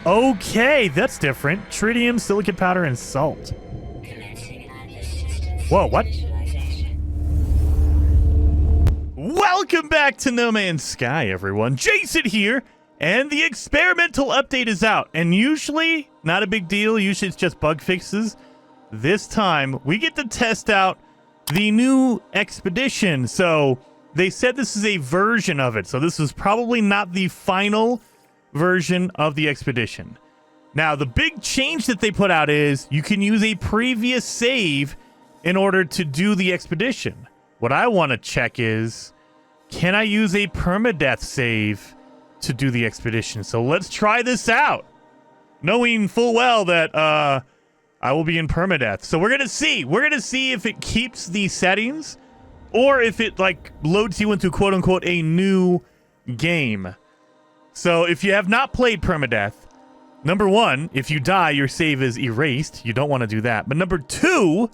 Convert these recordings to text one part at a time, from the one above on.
Okay, that's different. Tritium, silicate powder, and salt. Whoa, what? Welcome back to No Man's Sky, everyone. Jason here, and the experimental update is out. And usually, not a big deal. Usually it's just bug fixes. This time, we get to test out the new expedition. So, they said this is a version of it. So, this is probably not the final version of the expedition. Now, the big change that they put out is you can use a previous save in order to do the expedition. What I want to check is, can I use a permadeath save to do the expedition? So let's try this out, knowing full well that I will be in permadeath. So we're gonna see if it keeps the settings or if it like loads you into quote unquote a new game. So if you have not played permadeath, number one, if you die, your save is erased. You don't want to do that. But number two,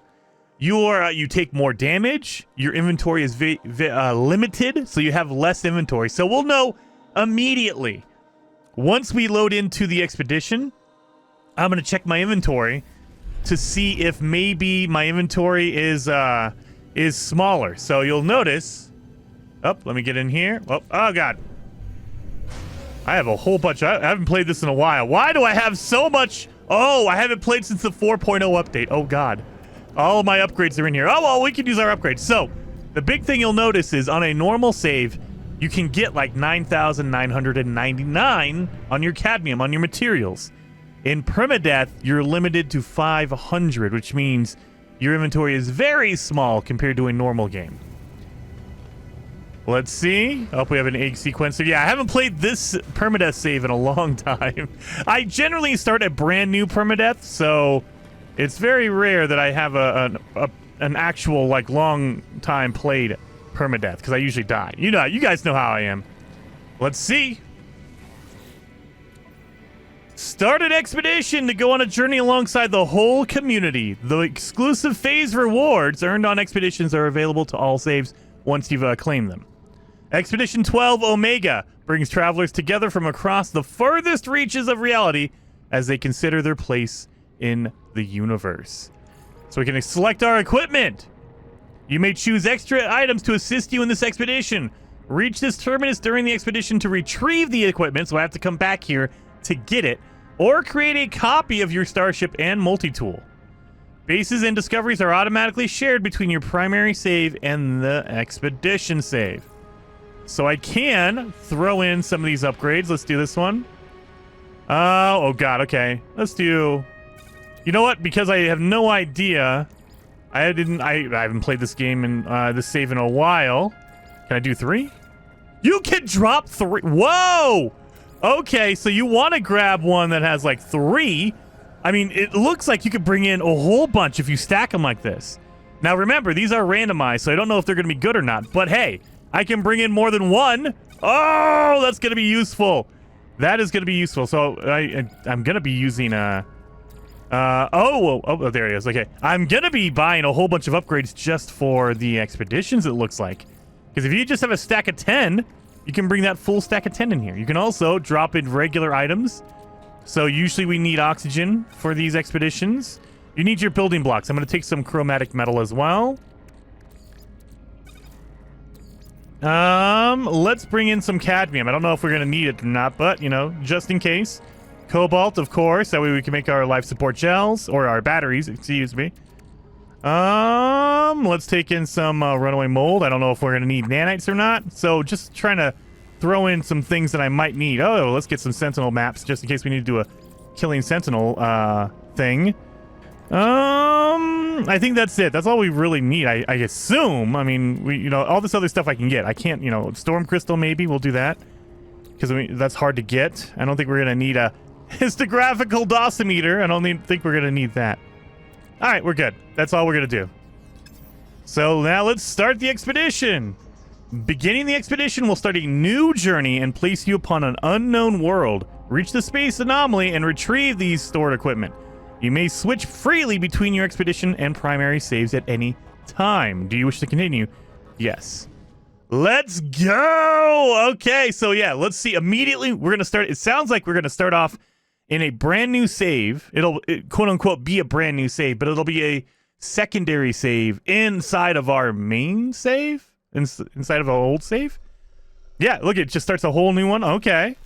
you take more damage. Your inventory is limited, so you have less inventory. So we'll know immediately once we load into the expedition. I'm gonna check my inventory to see if maybe my inventory is smaller. So you'll notice. Oh, let me get in here. Oh god. I have a whole bunch. I haven't played this in a while. Why do I have so much? Oh, I haven't played since the 4.0 update. Oh, God. All of my upgrades are in here. Oh, well, we can use our upgrades. So, the big thing you'll notice is on a normal save, you can get like 9,999 on your cadmium, on your materials. In permadeath, you're limited to 500, which means your inventory is very small compared to a normal game. Let's see. I hope we have an egg sequencer. Yeah, I haven't played this permadeath save in a long time. I generally start at brand new permadeath, so it's very rare that I have an actual like long time played permadeath because I usually die. You know, you guys know how I am. Let's see. Start an expedition to go on a journey alongside the whole community. The exclusive phase rewards earned on expeditions are available to all saves once you've claimed them. Expedition 12 Omega brings travelers together from across the furthest reaches of reality as they consider their place in the universe. So we can select our equipment. You may choose extra items to assist you in this expedition. Reach this terminus during the expedition to retrieve the equipment, so I have to come back here to get it, or create a copy of your starship and multi-tool. Bases and discoveries are automatically shared between your primary save and the expedition save. So I can throw in some of these upgrades. Let's do this one. Oh god, okay. Let's do... You know what? Because I have no idea. I haven't played this game in this save in a while. Can I do 3? You can drop 3. Whoa! Okay, so you want to grab one that has like 3. I mean, it looks like you could bring in a whole bunch if you stack them like this. Now remember, these are randomized, so I don't know if they're going to be good or not. But hey, I can bring in more than one. Oh, that's going to be useful. That is going to be useful. So I'm going to be using oh, there it is. Okay. I'm going to be buying a whole bunch of upgrades just for the expeditions, it looks like. Because if you just have a stack of 10, you can bring that full stack of 10 in here. You can also drop in regular items. So usually we need oxygen for these expeditions. You need your building blocks. I'm going to take some chromatic metal as well. Let's bring in some cadmium. I don't know if we're going to need it or not, but, you know, just in case. Cobalt, of course. That way we can make our life support gels, or our batteries, excuse me. Let's take in some runaway mold. I don't know if we're going to need nanites or not. So just trying to throw in some things that I might need. Oh, let's get some sentinel maps just in case we need to do a killing sentinel thing. I think that's it. That's all we really need. I assume. I mean, all this other stuff I can get. I can't, storm crystal maybe. We'll do that. Because that's hard to get. I don't think we're going to need a histographical dosimeter. I don't think we're going to need that. All right, we're good. That's all we're going to do. So now let's start the expedition. Beginning the expedition will start a new journey and place you upon an unknown world. Reach the space anomaly and retrieve these stored equipment. You may switch freely between your expedition and primary saves at any time. Do you wish to continue? Yes. Let's go! Okay, so yeah, let's see. Immediately, we're going to start... It sounds like we're going to start off in a brand new save. It'll quote unquote be a brand new save, but it'll be a secondary save inside of our main save, inside of our old save. Yeah, look, it just starts a whole new one. Okay.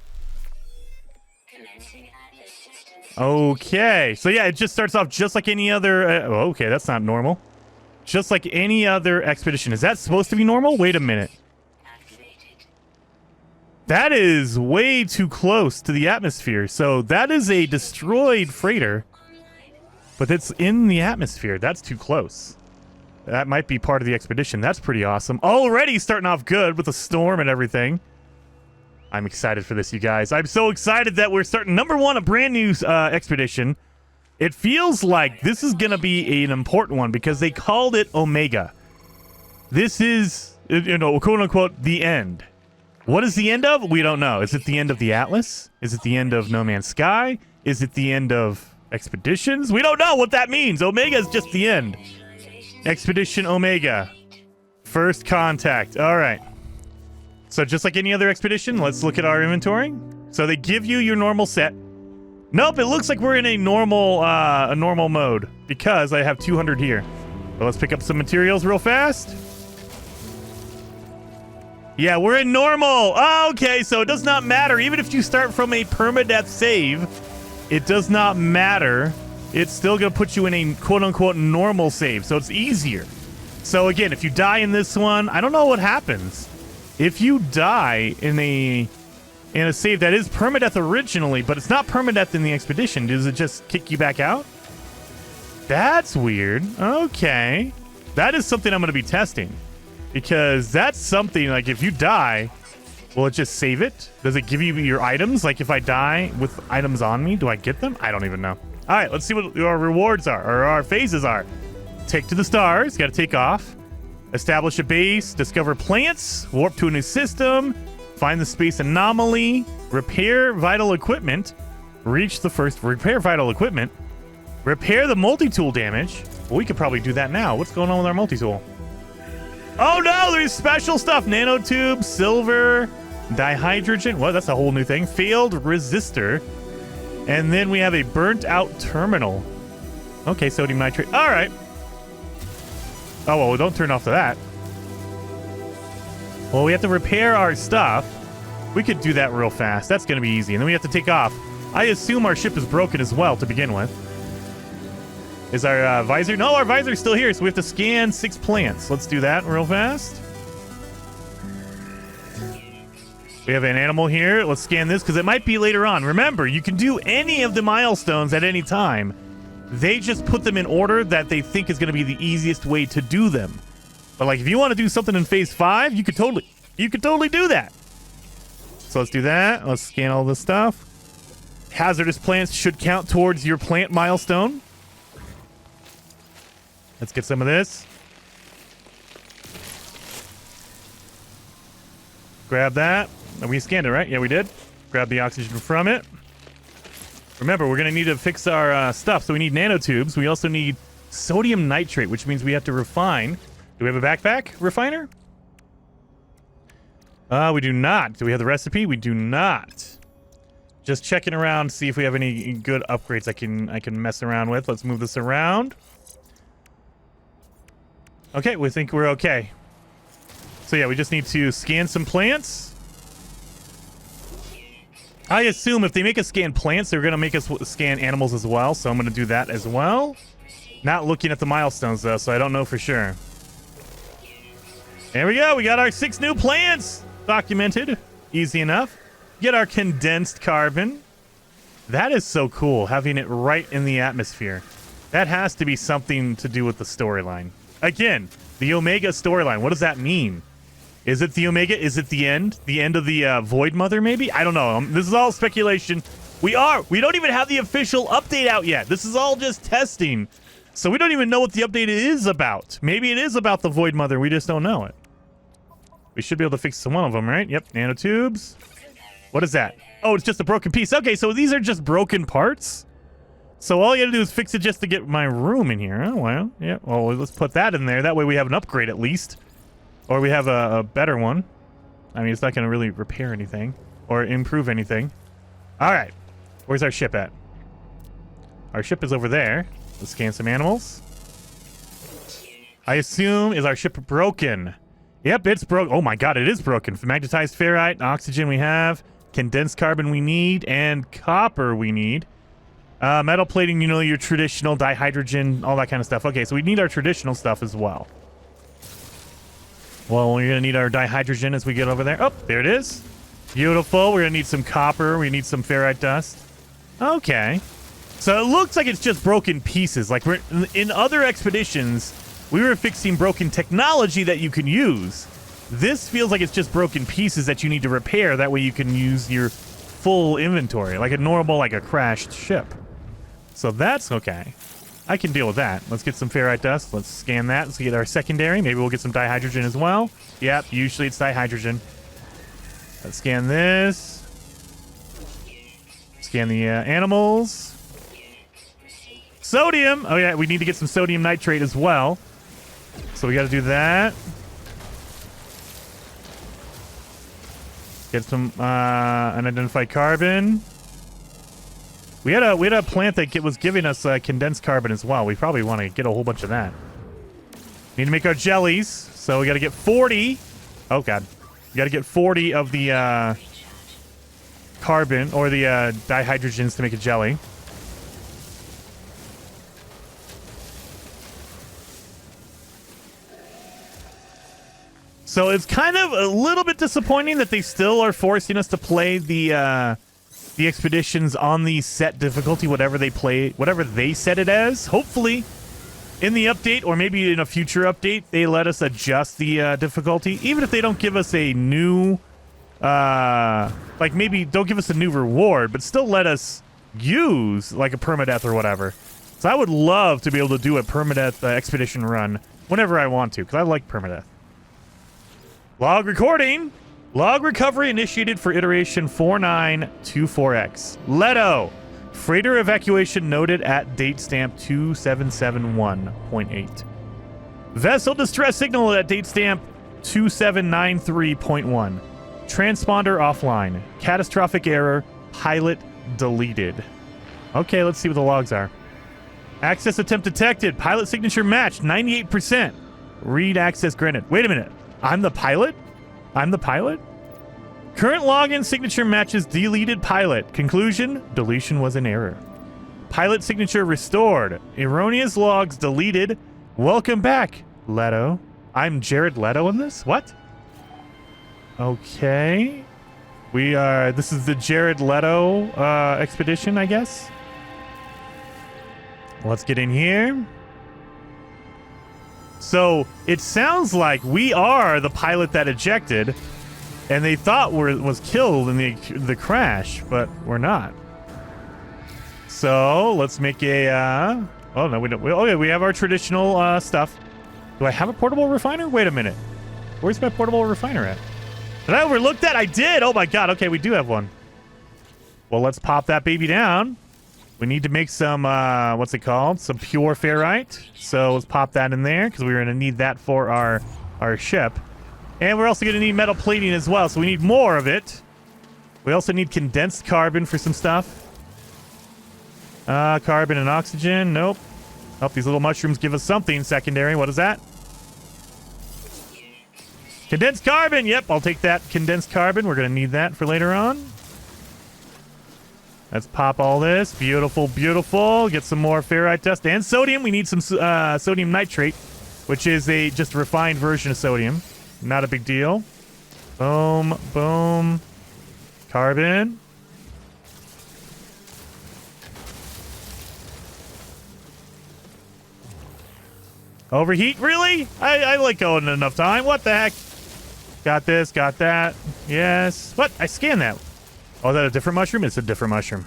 Okay, so yeah, it just starts off just like any other... okay, that's not normal. Just like any other expedition. Is that supposed to be normal? Wait a minute. That is way too close to the atmosphere. So that is a destroyed freighter, but it's in the atmosphere. That's too close. That might be part of the expedition. That's pretty awesome. Already starting off good with a storm and everything. I'm excited for this, you guys. I'm so excited that we're starting #1, a brand new expedition. It feels like this is going to be an important one because they called it Omega. This is, you know, quote unquote, the end. What is the end of? We don't know. Is it the end of the Atlas? Is it the end of No Man's Sky? Is it the end of expeditions? We don't know what that means. Omega is just the end. Expedition Omega. First contact. All right. So just like any other expedition, let's look at our inventory. So they give you your normal set. Nope, it looks like we're in a normal mode because I have 200 here. So let's pick up some materials real fast. Yeah, we're in normal. Okay, so it does not matter. Even if you start from a permadeath save, it does not matter. It's still going to put you in a quote-unquote normal save, so it's easier. So again, if you die in this one, I don't know what happens. If you die in a save that is permadeath originally, but it's not permadeath in the expedition, does it just kick you back out? That's weird. Okay. That is something I'm going to be testing. Because that's something, like, if you die, will it just save it? Does it give you your items? Like, if I die with items on me, do I get them? I don't even know. All right, let's see what our rewards are, or our phases are. Take to the stars. Got to take off. Establish a base. Discover plants. Warp to a new system. Find the space anomaly. Repair vital equipment. Reach the first... Repair vital equipment. Repair the multi-tool damage. Well, we could probably do that now. What's going on with our multi-tool? Oh no, there's special stuff. Nanotube, silver, dihydrogen. What? That's a whole new thing. Failed resistor. And then we have a burnt out terminal. Okay, sodium nitrate. All right. Oh, well, don't turn off to that. Well, we have to repair our stuff. We could do that real fast. That's going to be easy. And then we have to take off. I assume our ship is broken as well to begin with. Is our visor? No, our visor's still here, so we have to scan 6 plants. Let's do that real fast. We have an animal here. Let's scan this, because it might be later on. Remember, you can do any of the milestones at any time. They just put them in order that they think is going to be the easiest way to do them. But, like, if you want to do something in Phase 5, you could totally do that. So let's do that. Let's scan all this stuff. Hazardous plants should count towards your plant milestone. Let's get some of this. Grab that. We scanned it, right? Yeah, we did. Grab the oxygen from it. Remember, we're going to need to fix our stuff, so we need nanotubes. We also need sodium nitrate, which means we have to refine. Do we have a backpack refiner? We do not. Do we have the recipe? We do not. Just checking around, see if we have any good upgrades I can mess around with. Let's move this around. Okay, we think we're okay. So yeah, we just need to scan some plants. I assume if they make us scan plants, they're going to make us scan animals as well. So I'm going to do that as well. Not looking at the milestones, though, so I don't know for sure. There we go. We got our 6 new plants documented. Easy enough. Get our condensed carbon. That is so cool, having it right in the atmosphere. That has to be something to do with the storyline. Again, the Omega storyline. What does that mean? Is it the Omega? Is it the end? The end of the Void Mother, maybe? I don't know. This is all speculation. We don't even have the official update out yet. This is all just testing. So we don't even know what the update is about. Maybe it is about the Void Mother. We just don't know it. We should be able to fix one of them, right? Yep, nanotubes. What is that? Oh, it's just a broken piece. Okay, so these are just broken parts? So all you gotta do is fix it just to get my room in here. Oh, well, yeah. Well, let's put that in there. That way we have an upgrade at least. Or we have a better one. I mean, it's not gonna really repair anything. Or improve anything. Alright. Where's our ship at? Our ship is over there. Let's scan some animals. I assume, is our ship broken? Yep, it's broken. Oh my god, it is broken. Magnetized ferrite, oxygen we have, condensed carbon we need, and copper we need. Metal plating, you know, your traditional dihydrogen, all that kind of stuff. Okay, so we need our traditional stuff as well. Well, we're going to need our dihydrogen as we get over there. Oh, there it is. Beautiful. We're going to need some copper. We need some ferrite dust. Okay. So it looks like it's just broken pieces. Like we're in other expeditions, we were fixing broken technology that you can use. This feels like it's just broken pieces that you need to repair. That way you can use your full inventory, like a normal, like a crashed ship. So that's okay. I can deal with that. Let's get some ferrite dust. Let's scan that. Let's get our secondary. Maybe we'll get some dihydrogen as well. Yep, usually it's dihydrogen. Let's scan this. Scan the animals. Sodium! Oh yeah, we need to get some sodium nitrate as well. So we got to do that. Get some unidentified carbon. We had a plant that was giving us condensed carbon as well. We probably want to get a whole bunch of that. Need to make our jellies, so we got to get 40. Oh god, we got to get 40 of the carbon or the dihydrogens to make a jelly. So it's kind of a little bit disappointing that they still are forcing us to play the expeditions on the set difficulty, whatever they set it as. Hopefully, in the update or maybe in a future update, they let us adjust the difficulty, even if they don't give us a new, like maybe don't give us a new reward, but still let us use like a permadeath or whatever. So I would love to be able to do a permadeath expedition run whenever I want to, because I like permadeath. Log recording. Log recovery initiated for iteration 4924X. Leto. Freighter evacuation noted at date stamp 2771.8. Vessel distress signal at date stamp 2793.1. Transponder offline. Catastrophic error. Pilot deleted. Okay, let's see what the logs are. Access attempt detected. Pilot signature matched. 98%. Read access granted. Wait a minute. I'm the pilot? I'm the pilot? Current login signature matches deleted pilot. Conclusion, deletion was an error. Pilot signature restored. Erroneous logs deleted. Welcome back, Leto. I'm Jared Leto in this? What? Okay. This is the Jared Leto expedition, I guess. Let's get in here. So it sounds like we are the pilot that ejected, and they thought was killed in the crash, but we're not. So let's make a. Oh no, we don't. Oh yeah, we have our traditional stuff. Do I have a portable refiner? Wait a minute. Where's my portable refiner at? Did I overlook that? I did. Oh my god. Okay, we do have one. Well, let's pop that baby down. We need to make some, what's it called? Some pure ferrite. So let's pop that in there because we're going to need that for our ship. And we're also going to need metal plating as well. So we need more of it. We also need condensed carbon for some stuff. Carbon and oxygen. Nope. Oh, these little mushrooms give us something secondary. What is that? Condensed carbon. Yep, I'll take that condensed carbon. We're going to need that for later on. Let's pop all this. Beautiful, beautiful. Get some more ferrite dust and sodium. We need some sodium nitrate, which is just a refined version of sodium. Not a big deal. Boom, boom. Carbon. Overheat? Really? I like going enough time. What the heck? Got this, got that. Yes. What? I scanned that. Oh, is that a different mushroom? It's a different mushroom.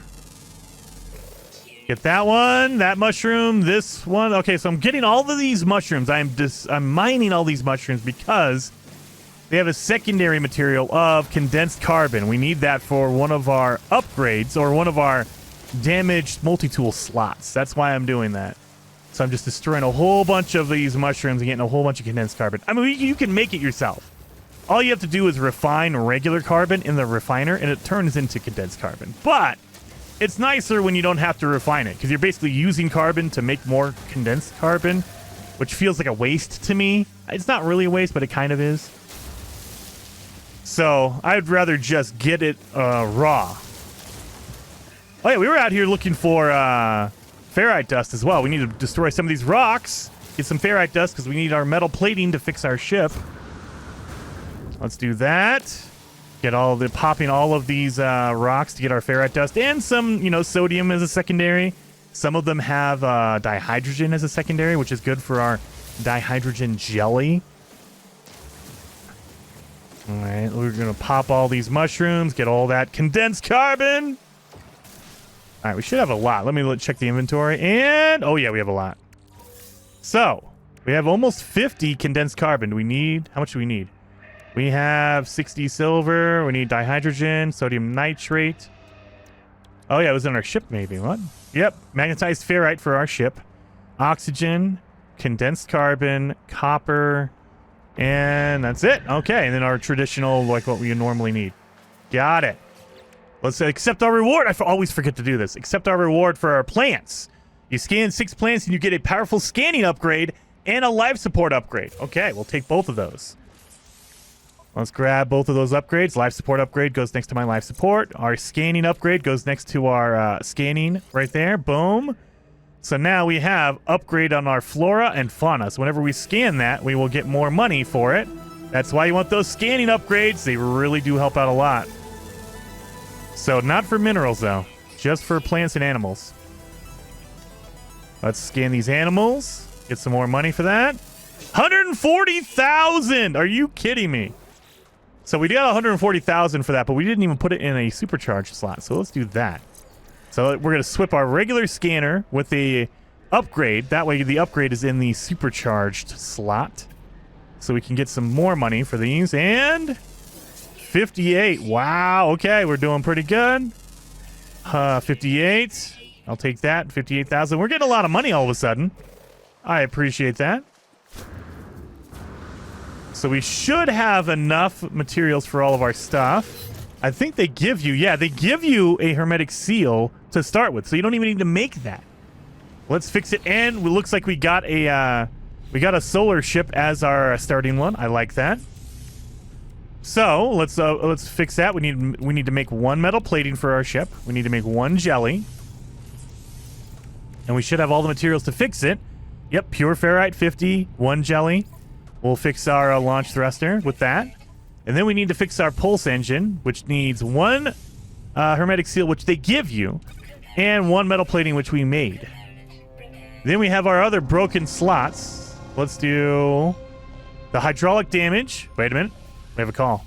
Get that one, that mushroom, this one. Okay, so I'm getting all of these mushrooms. I'm mining all these mushrooms because they have a secondary material of condensed carbon. We need that for one of our upgrades or one of our damaged multi-tool slots. That's why I'm doing that. So I'm just destroying a whole bunch of these mushrooms and getting a whole bunch of condensed carbon. I mean, you can make it yourself. All you have to do is refine regular carbon in the refiner, and it turns into condensed carbon. But it's nicer when you don't have to refine it, because you're basically using carbon to make more condensed carbon, which feels like a waste to me. It's not really a waste, but it kind of is. So I'd rather just get it raw. Oh yeah, we were out here looking for ferrite dust as well. We need to destroy some of these rocks, get some ferrite dust, because we need our metal plating to fix our ship. Let's do that. Get popping all of these rocks to get our ferrite dust, and some, sodium as a secondary. Some of them have dihydrogen as a secondary, which is good for our dihydrogen jelly. All right, we're gonna pop all these mushrooms, get all that condensed carbon. All right, we should have a lot. Let me check the inventory, and oh yeah, we have a lot. So we have almost 50 condensed carbon. How much do we need? We have 60 silver. We need dihydrogen, sodium nitrate. Oh yeah, it was in our ship maybe. What? Yep, magnetized ferrite for our ship. Oxygen, condensed carbon, copper, and that's it. Okay, and then our traditional, like what we normally need. Got it. Let's accept our reward. I always forget to do this. Accept our reward for our plants. You scan 6 plants and you get a powerful scanning upgrade and a life support upgrade. Okay, we'll take both of those. Let's grab both of those upgrades. Life support upgrade goes next to my life support. Our scanning upgrade goes next to our scanning right there. Boom. So now we have upgrade on our flora and fauna. So whenever we scan that, we will get more money for it. That's why you want those scanning upgrades. They really do help out a lot. So not for minerals, though. Just for plants and animals. Let's scan these animals. Get some more money for that. 140,000! Are you kidding me? So we got 140,000 for that, but we didn't even put it in a supercharged slot. So let's do that. So we're going to swap our regular scanner with the upgrade. That way the upgrade is in the supercharged slot. So we can get some more money for these. And 58. Wow. Okay, we're doing pretty good. 58. I'll take that. 58,000. We're getting a lot of money all of a sudden. I appreciate that. So we should have enough materials for all of our stuff. I think they give you, they give you a hermetic seal to start with, so you don't even need to make that. Let's fix it, and it looks like we got a solar ship as our starting one. I like that. So let's fix that. We need to make 1 metal plating for our ship. We need to make 1 jelly, and we should have all the materials to fix it. Yep, pure ferrite 50, 1 jelly. We'll fix our launch thruster with that. And then we need to fix our pulse engine, which needs 1 hermetic seal, which they give you, and 1 metal plating, which we made. Then we have our other broken slots. Let's do the hydraulic damage. Wait a minute. We have a call.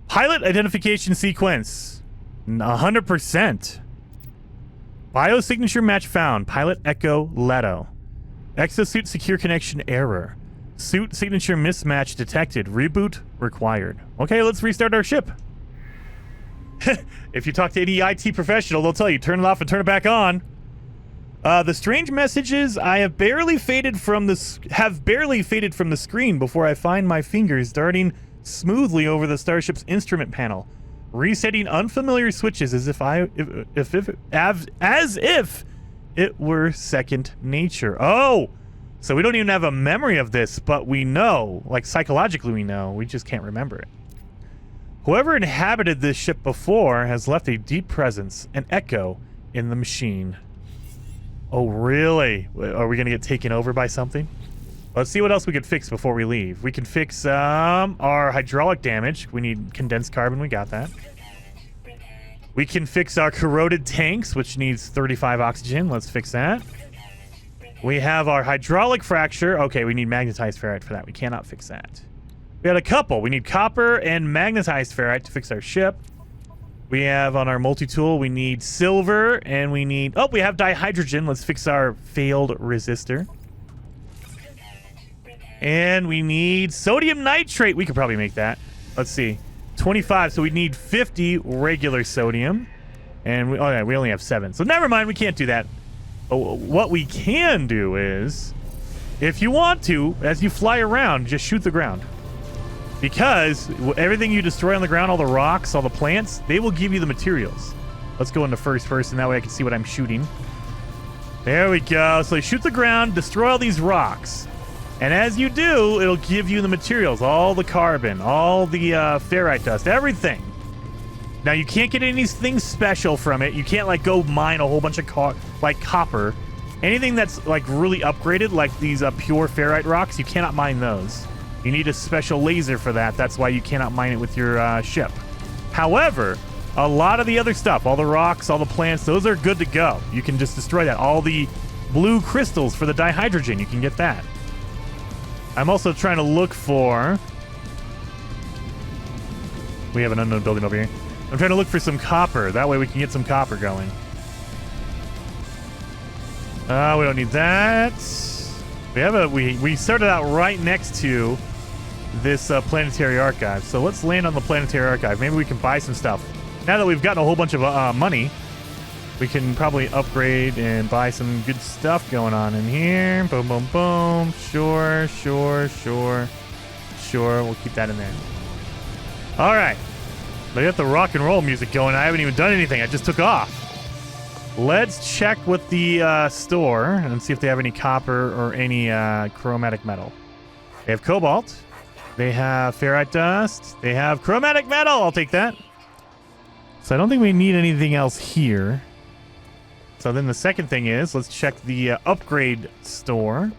Pilot identification sequence. 100%. Biosignature match found. Pilot Echo Leto. Exosuit secure connection error. Suit signature mismatch detected. Reboot required. Okay, let's restart our ship. If you talk to any IT professional, they'll tell you turn it off and turn it back on. The strange messages have barely faded from the screen before I find my fingers darting smoothly over the starship's instrument panel, resetting unfamiliar switches as if it were second nature. Oh. So we don't even have a memory of this, but we know, like psychologically we know, we just can't remember it. Whoever inhabited this ship before has left a deep presence, an echo in the machine. Oh, really? Are we going to get taken over by something? Let's see what else we could fix before we leave. We can fix our hydraulic damage. We need condensed carbon. We got that. We can fix our corroded tanks, which needs 35 oxygen. Let's fix that. We have our hydraulic fracture. Okay, we need magnetized ferrite for that. We cannot fix that. We had a couple. We need copper and magnetized ferrite to fix our ship. We have on our multi-tool, we need silver, and we need... Oh, we have dihydrogen. Let's fix our failed resistor. And we need sodium nitrate. We could probably make that. Let's see. 25, so we need 50 regular sodium. And we only have 7. So never mind, we can't do that. What we can do is, if you want to, as you fly around, just shoot the ground. Because everything you destroy on the ground, all the rocks, all the plants, they will give you the materials. Let's go into first person. That way I can see what I'm shooting. There we go. So you shoot the ground, destroy all these rocks. And as you do, it'll give you the materials, all the carbon, all the ferrite dust, everything. Now, you can't get anything special from it. You can't, like, go mine a whole bunch of copper. Anything that's, like, really upgraded, like these pure ferrite rocks, you cannot mine those. You need a special laser for that. That's why you cannot mine it with your ship. However, a lot of the other stuff, all the rocks, all the plants, those are good to go. You can just destroy that. All the blue crystals for the dihydrogen, you can get that. I'm also trying to look for... We have an unknown building over here. I'm trying to look for some copper. That way we can get some copper going. We don't need that. We started out right next to this planetary archive. So let's land on the planetary archive. Maybe we can buy some stuff. Now that we've gotten a whole bunch of money, we can probably upgrade and buy some good stuff going on in here. Boom, boom, boom. Sure. We'll keep that in there. All right. They got the rock and roll music going. I haven't even done anything. I just took off. Let's check with the store and see if they have any copper or any chromatic metal. They have cobalt. They have ferrite dust. They have chromatic metal. I'll take that. So I don't think we need anything else here. So then the second thing is, let's check the upgrade store.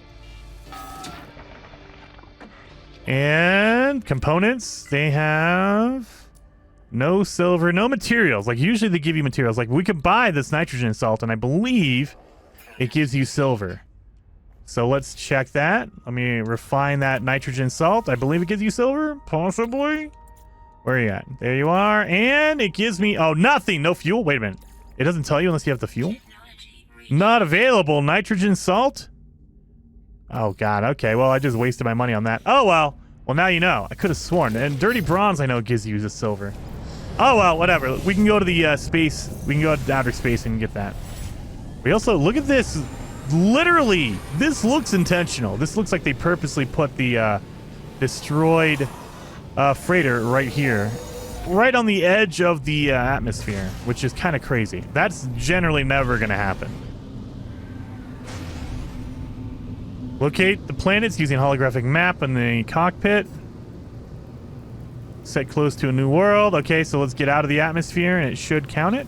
And components. They have... no silver, no materials. Like, usually they give you materials. Like, we could buy this nitrogen salt, and I believe it gives you silver. So let's check that. Let me refine that nitrogen salt. I believe it gives you silver, possibly. Where are you at? There you are. And it gives me... oh, nothing. No fuel. Wait a minute. It doesn't tell you unless you have the fuel. Not available. Nitrogen salt? Oh, God. Okay, well, I just wasted my money on that. Oh, well. Well, now you know. I could have sworn. And dirty bronze, I know, gives you the silver. Oh, well, whatever. We can go to the space. We can go to outer space and get that. We also... look at this. Literally, this looks intentional. This looks like they purposely put the destroyed freighter right here. Right on the edge of the atmosphere, which is kind of crazy. That's generally never going to happen. Locate the planets using holographic map in the cockpit. Set close to a new world. Okay, so let's get out of the atmosphere, and it should count it.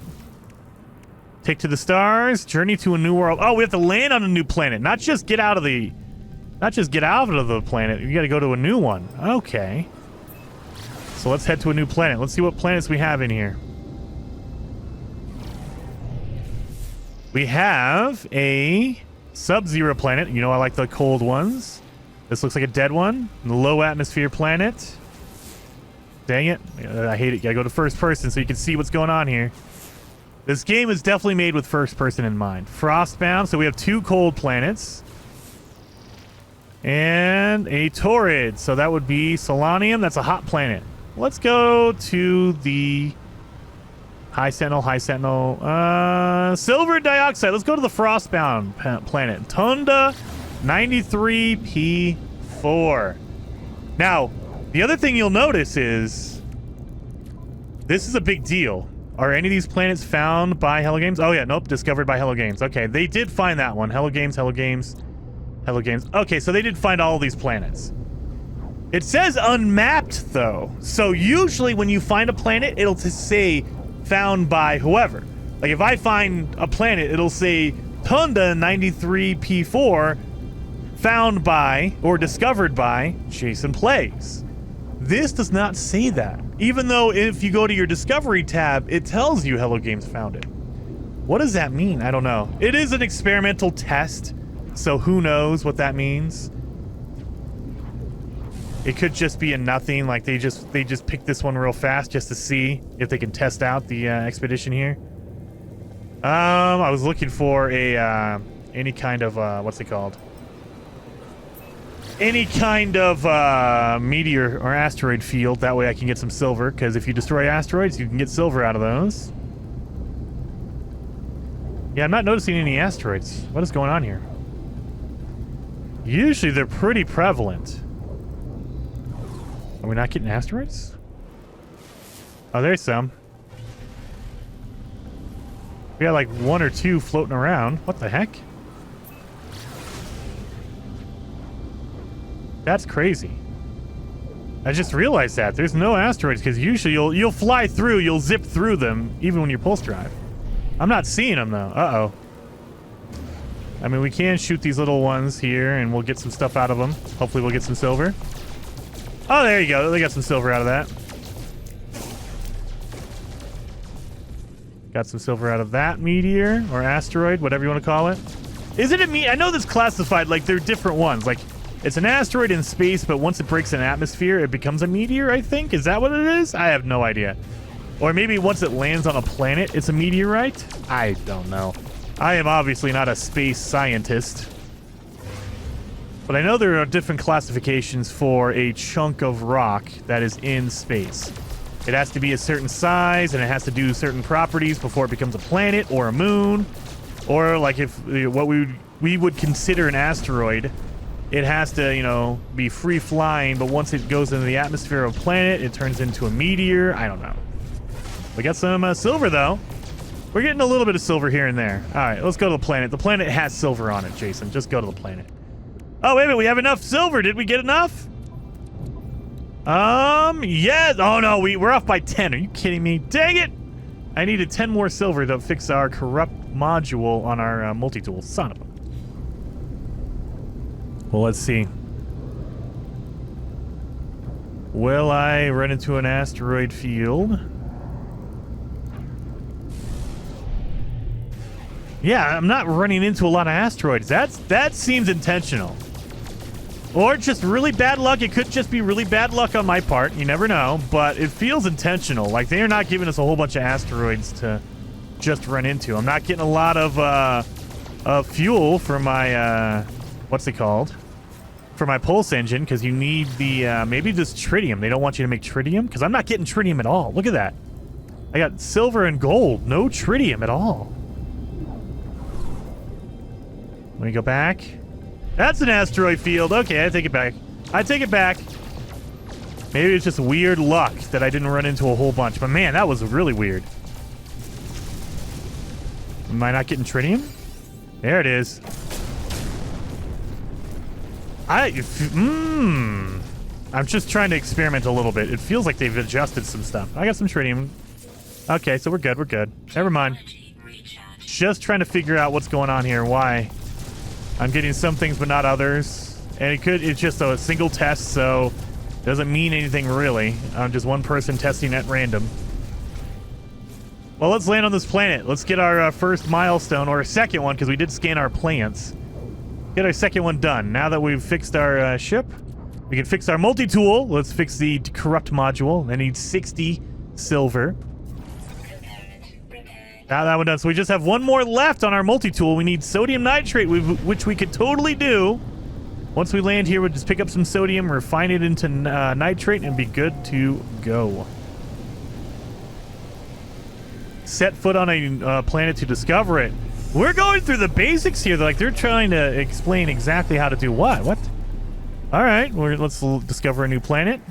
Take to the stars. Journey to a new world. Oh, we have to land on a new planet. Not just get out of the... not just get out of the planet. You got to go to a new one. Okay. So let's head to a new planet. Let's see what planets we have in here. We have a sub-zero planet. You know, I like the cold ones. This looks like a dead one. Low atmosphere planet. Dang it. I hate it. You gotta go to first person so you can see what's going on here. This game is definitely made with first person in mind. Frostbound. So we have 2 cold planets. And a Torrid. So that would be Solanium. That's a hot planet. Let's go to the High Sentinel. Silver dioxide. Let's go to the Frostbound planet. Tunda 93P4. Now, the other thing you'll notice is this is a big deal. Are any of these planets found by Hello Games? Oh, yeah. Nope. Discovered by Hello Games. Okay. They did find that one. Hello Games. Okay. So they did find all these planets. It says unmapped, though. So usually when you find a planet, it'll say found by whoever. Like if I find a planet, it'll say Tunda 93P4 found by or discovered by Jason Plays. This does not say that. Even though if you go to your Discovery tab, it tells you Hello Games found it. What does that mean? I don't know. It is an experimental test, so who knows what that means. It could just be a nothing, like they just picked this one real fast just to see if they can test out the expedition here. I was looking for a any kind of what's it called? Any kind of meteor or asteroid field. That way I can get some silver, because if you destroy asteroids, you can get silver out of those. Yeah, I'm not noticing any asteroids. What is going on here? Usually they're pretty prevalent. Are we not getting asteroids? Oh, there's some. We got like 1 or 2 floating around. What the heck? That's crazy. I just realized that there's no asteroids because usually you'll fly through, you'll zip through them even when you pulse drive. I'm not seeing them though. Uh-oh. I mean, we can shoot these little ones here and we'll get some stuff out of them. Hopefully we'll get some silver. Oh, there you go. They got some silver out of that. Got some silver out of that meteor or asteroid, whatever you want to call it. Isn't it me? I know this classified like they're different ones. Like it's an asteroid in space, but once it breaks an atmosphere, it becomes a meteor, I think. Is that what it is? I have no idea. Or maybe once it lands on a planet, it's a meteorite? I don't know. I am obviously not a space scientist. But I know there are different classifications for a chunk of rock that is in space. It has to be a certain size, and it has to do certain properties before it becomes a planet or a moon. Or like if what we would consider an asteroid, it has to, you know, be free flying, but once it goes into the atmosphere of a planet, it turns into a meteor. I don't know. We got some silver, though. We're getting a little bit of silver here and there. All right, let's go to the planet. The planet has silver on it, Jason. Just go to the planet. Oh, wait a minute. We have enough silver. Did we get enough? Yes. Oh, no. We're off by 10. Are you kidding me? Dang it. I needed 10 more silver to fix our corrupt module on our multi-tool. Son of a... Well, let's see. Will I run into an asteroid field? Yeah, I'm not running into a lot of asteroids. That seems intentional. Or just really bad luck. It could just be really bad luck on my part. You never know. But it feels intentional. Like they are not giving us a whole bunch of asteroids to just run into. I'm not getting a lot of fuel for my... what's it called? For my pulse engine, because you need the, maybe this tritium. They don't want you to make tritium, because I'm not getting tritium at all. Look at that. I got silver and gold. No tritium at all. Let me go back. That's an asteroid field. Okay, I take it back. I take it back. Maybe it's just weird luck that I didn't run into a whole bunch. But man, that was really weird. Am I not getting tritium? There it is. I'm just trying to experiment a little bit. It feels like they've adjusted some stuff. I got some tritium. Okay, so we're good. We're good. Never mind. Just trying to figure out what's going on here. Why I'm getting some things but not others. And it's just a single test, so it doesn't mean anything really. I'm just one person testing at random. Well, let's land on this planet. Let's get our first milestone, or a second one, because we did scan our plants. Get our second one done. Now that we've fixed our ship, we can fix our multi-tool. Let's fix the corrupt module. I need 60 silver. Now that one done. So we just have one more left on our multi-tool. We need sodium nitrate, which we could totally do. Once we land here, we'll just pick up some sodium, refine it into nitrate, and be good to go. Set foot on a planet to discover it. We're going through the basics here. They're trying to explain exactly how to do what. What? All right, let's discover a new planet.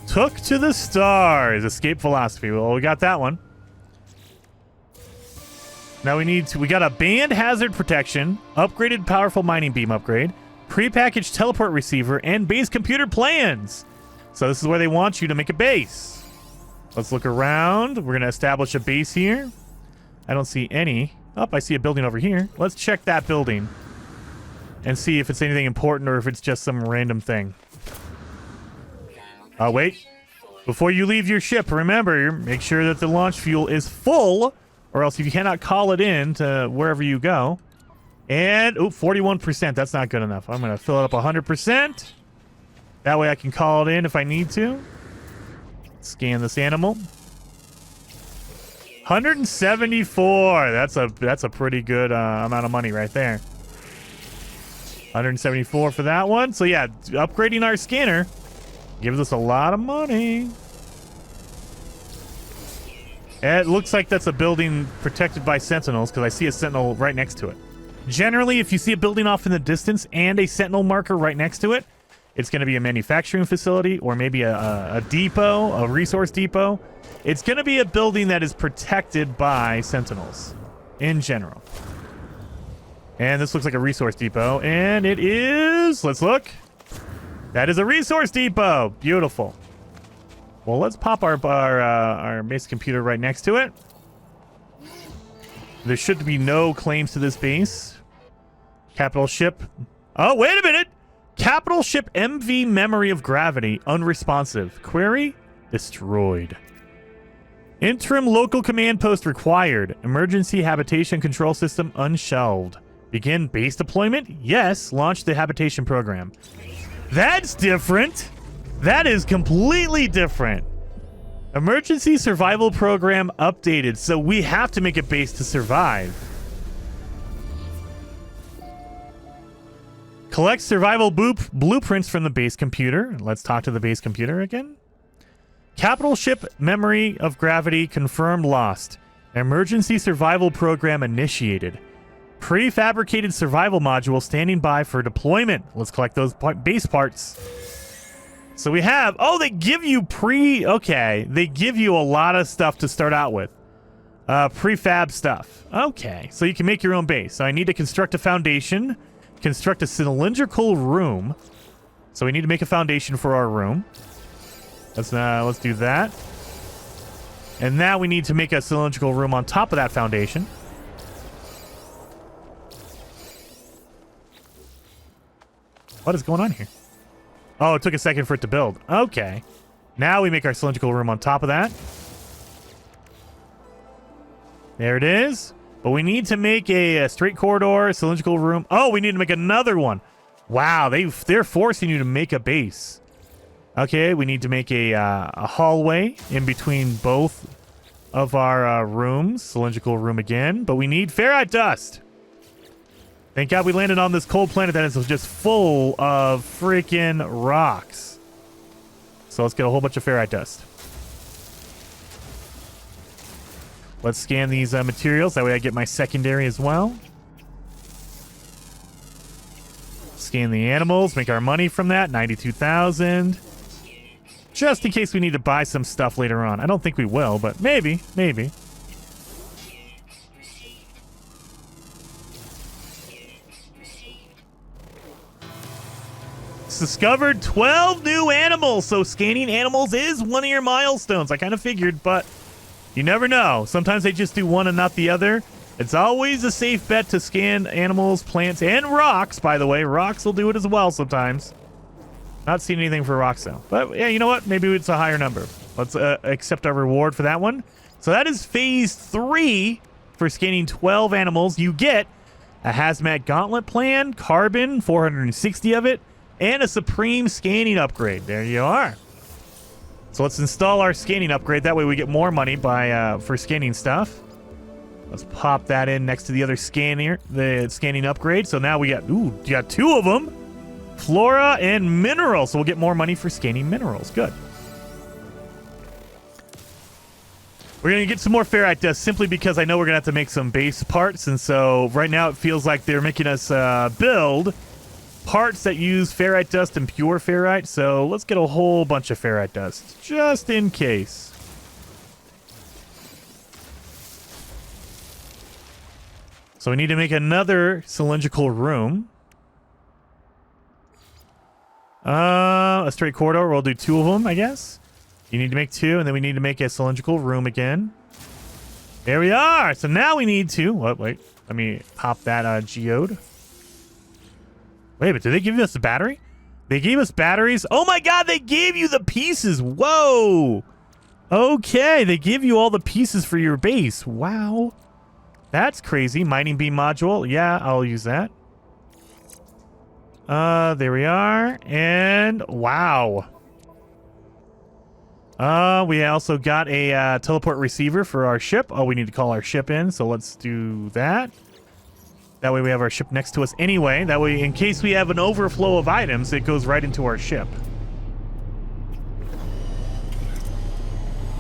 Took to the stars. Escape velocity. Well, we got that one. Now we got a band hazard protection, upgraded powerful mining beam upgrade, prepackaged teleport receiver, and base computer plans. So this is where they want you to make a base. Let's look around. We're going to establish a base here. I don't see any. Oh, I see a building over here. Let's check that building and see if it's anything important or if it's just some random thing. Wait. Before you leave your ship, remember, make sure that the launch fuel is full, or else you cannot call it in to wherever you go. And, 41%. That's not good enough. I'm going to fill it up 100%. That way I can call it in if I need to. Scan this animal. 174. That's a pretty good amount of money right there. 174 for that one. So yeah, upgrading our scanner gives us a lot of money. It looks like that's a building protected by sentinels, because I see a sentinel right next to it. Generally, if you see a building off in the distance and a sentinel marker right next to it, it's going to be a manufacturing facility or maybe a depot, a resource depot. It's going to be a building that is protected by sentinels in general. And this looks like a resource depot, and it is. Let's look. That is a resource depot. Beautiful. Well, let's pop our base computer right next to it. There should be no claims to this base. Capital ship. Oh, wait a minute. Capital ship MV memory of gravity unresponsive. Query destroyed. Interim local command post required. Emergency habitation control system unshelved. Begin base deployment? Yes. Launch the habitation program. That's different. That is completely different. Emergency survival program updated. So we have to make a base to survive. Collect survival blueprints from the base computer. Let's talk to the base computer again. Capital ship memory of gravity confirmed lost. Emergency survival program initiated. Prefabricated survival module standing by for deployment. Let's collect those base parts. So we have, oh, they give you okay. They give you a lot of stuff to start out with. Prefab stuff. Okay, so you can make your own base. So I need to construct a foundation. Construct a cylindrical room. So we need to make a foundation for our room. Let's do that. And now we need to make a cylindrical room on top of that foundation. What is going on here? Oh, it took a second for it to build. Okay. Now we make our cylindrical room on top of that. There it is. But we need to make a straight corridor, cylindrical room. Oh, we need to make another one. Wow, they're forcing you to make a base. Okay, we need to make a hallway in between both of our rooms. Cylindrical room again. But we need ferrite dust. Thank God we landed on this cold planet that is just full of freaking rocks. So let's get a whole bunch of ferrite dust. Let's scan these materials. That way I get my secondary as well. Scan the animals. Make our money from that. 92,000. Just in case we need to buy some stuff later on. I don't think we will, but maybe. Maybe. Discovered 12 new animals. So scanning animals is one of your milestones. I kind of figured, but you never know. Sometimes they just do one and not the other. It's always a safe bet to scan animals, plants, and rocks. By the way, rocks will do it as well sometimes. Not seeing anything for rocks though. But yeah, you know what? Maybe it's a higher number. Let's accept our reward for that one. So that is phase 3 for scanning 12 animals. You get a hazmat gauntlet plan, carbon, 460 of it, and a supreme scanning upgrade. There you are. So let's install our scanning upgrade. That way we get more money for scanning stuff. Let's pop that in next to the other scanner, the scanning upgrade. So now we got, you got 2 of them. Flora and minerals. So we'll get more money for scanning minerals. Good. We're going to get some more ferrite dust simply because I know we're going to have to make some base parts. And so right now it feels like they're making us build parts that use ferrite dust and pure ferrite. So let's get a whole bunch of ferrite dust just in case. So we need to make another cylindrical room. A straight corridor. We'll do 2 of them, I guess. You need to make 2, and then we need to make a cylindrical room again. There we are. So now we need to... Wait. Let me pop that geode. Wait, but did they give us a battery? They gave us batteries. Oh my God, they gave you the pieces. Whoa. Okay, they give you all the pieces for your base. Wow. That's crazy. Mining beam module. Yeah, I'll use that. There we are. And wow. We also got a teleport receiver for our ship. Oh, we need to call our ship in, so let's do that. That way we have our ship next to us anyway. That way, in case we have an overflow of items, it goes right into our ship.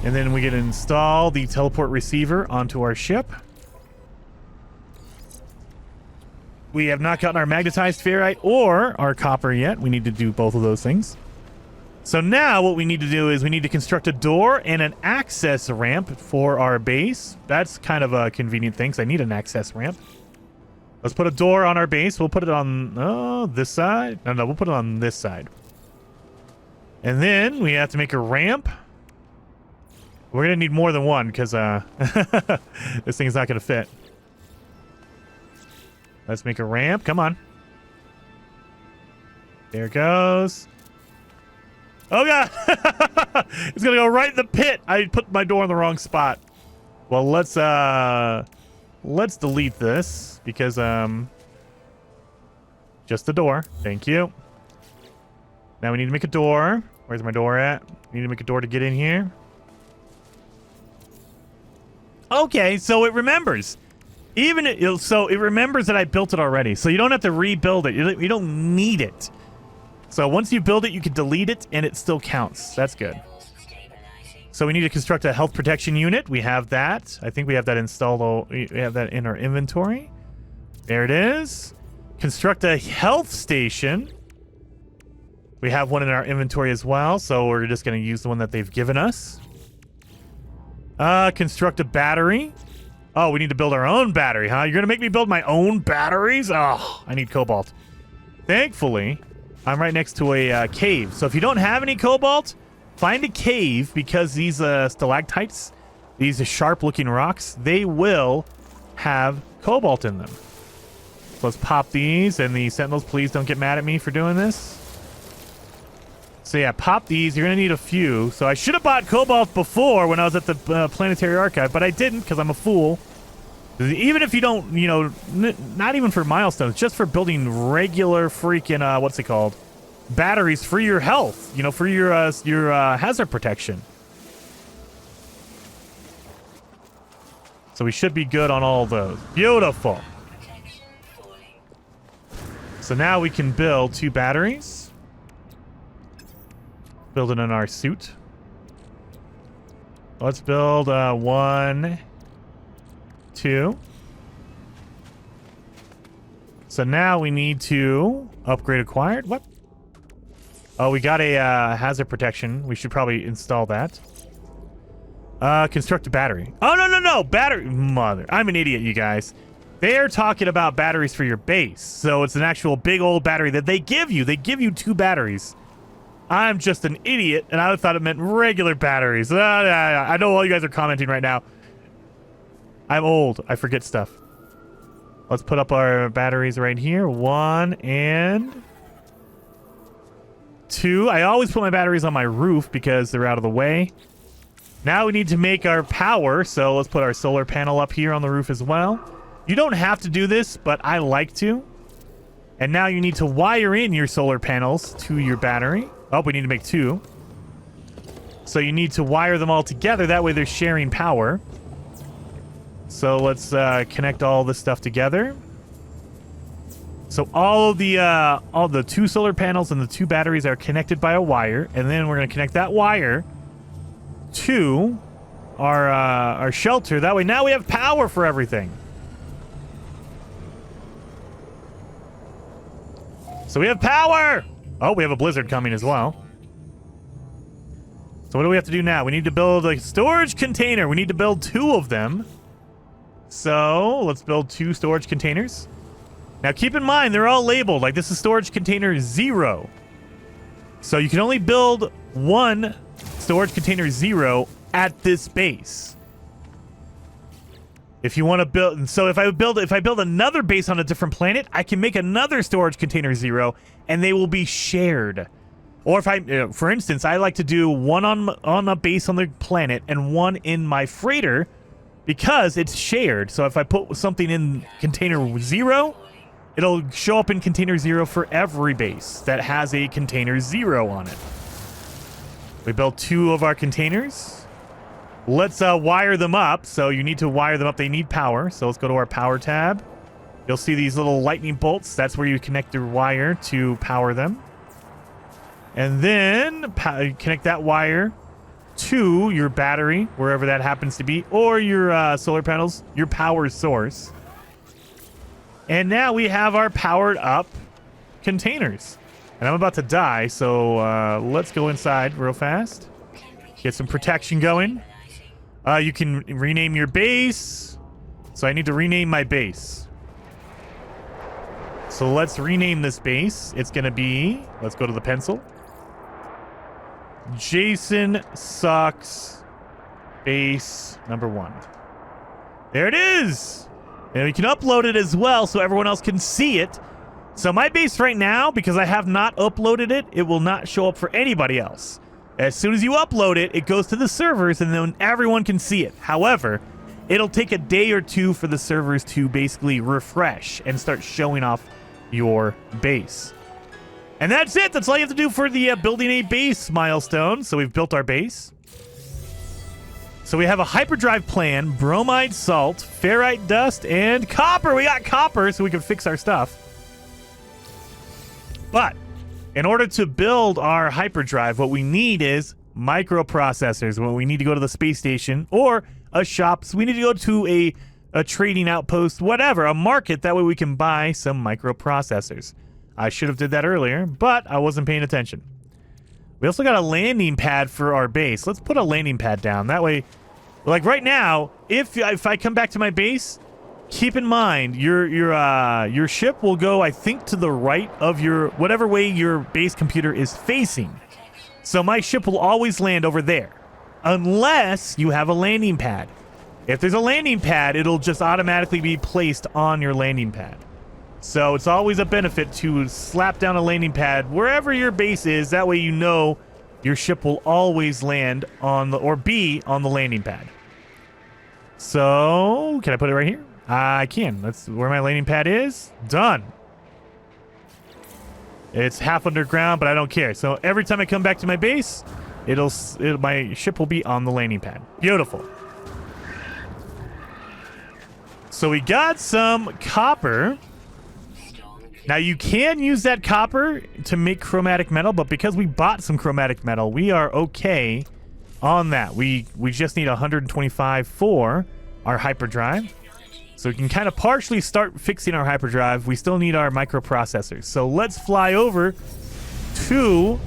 And then we can install the teleport receiver onto our ship. We have not gotten our magnetized ferrite or our copper yet. We need to do both of those things. So now what we need to do is we need to construct a door and an access ramp for our base. That's kind of a convenient thing, because I need an access ramp. Let's put a door on our base. We'll put it on this side. No, we'll put it on this side. And then we have to make a ramp. We're going to need more than one, because this thing is not going to fit. Let's make a ramp. Come on. There it goes. Oh, God. It's going to go right in the pit. I put my door in the wrong spot. Well, let's delete this because, just the door. Thank you. Now we need to make a door. Where's my door at? We need to make a door to get in here. Okay, so it remembers. So it remembers that I built it already. So you don't have to rebuild it. You don't need it. So once you build it, you can delete it, and it still counts. That's good. So we need to construct a health protection unit. We have that. I think we have that installed. We have that in our inventory. There it is. Construct a health station. We have one in our inventory as well, so we're just going to use the one that they've given us. Construct a battery. Oh, we need to build our own battery, huh? You're going to make me build my own batteries? Oh, I need cobalt. Thankfully, I'm right next to a cave. So if you don't have any cobalt, find a cave, because these stalactites, these sharp-looking rocks, they will have cobalt in them. So let's pop these, and the sentinels, please don't get mad at me for doing this. So yeah, pop these. You're going to need a few. So I should have bought cobalt before when I was at the planetary archive, but I didn't because I'm a fool. Even if you don't, you know, not even for milestones, just for building regular freaking, what's it called? Batteries for your health, you know, for your hazard protection. So we should be good on all those. Beautiful. So now we can build 2 batteries. Build it in our suit. Let's build 1, 2. So now we need to upgrade acquired. What? Oh, we got a hazard protection. We should probably install that. Construct a battery. Oh, no. Battery. Mother. I'm an idiot, you guys. They're talking about batteries for your base. So it's an actual big old battery that they give you. They give you 2 batteries. I'm just an idiot, and I thought it meant regular batteries. I know all you guys are commenting right now. I'm old. I forget stuff. Let's put up our batteries right here. 1 and 2. I always put my batteries on my roof because they're out of the way. Now we need to make our power, so let's put our solar panel up here on the roof as well. You don't have to do this, but I like to. And now you need to wire in your solar panels to your battery. Oh, we need to make 2. So you need to wire them all together. That way they're sharing power. So let's connect all this stuff together. So all the 2 solar panels and the 2 batteries are connected by a wire, and then we're going to connect that wire to our shelter. That way now we have power for everything. So we have power! Oh, we have a blizzard coming as well. So what do we have to do now? We need to build a storage container. We need to build 2 of them. So let's build 2 storage containers. Now keep in mind, they're all labeled. Like this is storage container 0. So you can only build 1 storage container 0 at this base. If you want to build, so if I build another base on a different planet, I can make another storage container 0, and they will be shared. Or if for instance, I like to do 1 on a base on the planet and 1 in my freighter, because it's shared. So if I put something in container 0, it'll show up in container 0 for every base that has a container 0 on it. We built 2 of our containers. Let's wire them up. So you need to wire them up. They need power. So let's go to our power tab. You'll see these little lightning bolts. That's where you connect your wire to power them. And then connect that wire to your battery, wherever that happens to be, or your solar panels, your power source. And now we have our powered up containers. And I'm about to die, so let's go inside real fast. Get some protection going. You can rename your base. So I need to rename my base. So let's rename this base. It's going to be, let's go to the pencil. Jason Sucks base number 1. There it is. And we can upload it as well so everyone else can see it. So my base right now, because I have not uploaded it, it will not show up for anybody else. As soon as you upload it, it goes to the servers and then everyone can see it. However, it'll take a day or two for the servers to basically refresh and start showing off your base. And that's it. That's all you have to do for the building a base milestone. So we've built our base. So we have a hyperdrive plan, bromide salt, ferrite dust, and copper. We got copper so we can fix our stuff. But in order to build our hyperdrive, what we need is microprocessors. When we need to go to the space station or a shop, so we need to go to a trading outpost, whatever, a market. That way we can buy some microprocessors. I should have did that earlier, but I wasn't paying attention. We also got a landing pad for our base. Let's put a landing pad down. That way, like right now, if I come back to my base, keep in mind your ship will go, I think, to the right of your whatever way your base computer is facing. So my ship will always land over there, unless you have a landing pad. If there's a landing pad, it'll just automatically be placed on your landing pad. So it's always a benefit to slap down a landing pad wherever your base is. That way you know your ship will always land on the, or be on the landing pad. So, can I put it right here? I can. That's where my landing pad is. Done. It's half underground, but I don't care. So every time I come back to my base, my ship will be on the landing pad. Beautiful. So we got some copper. Now you can use that copper to make chromatic metal, but because we bought some chromatic metal, we are okay on that. We just need 125 for our hyperdrive. So we can kind of partially start fixing our hyperdrive. We still need our microprocessors. So let's fly over to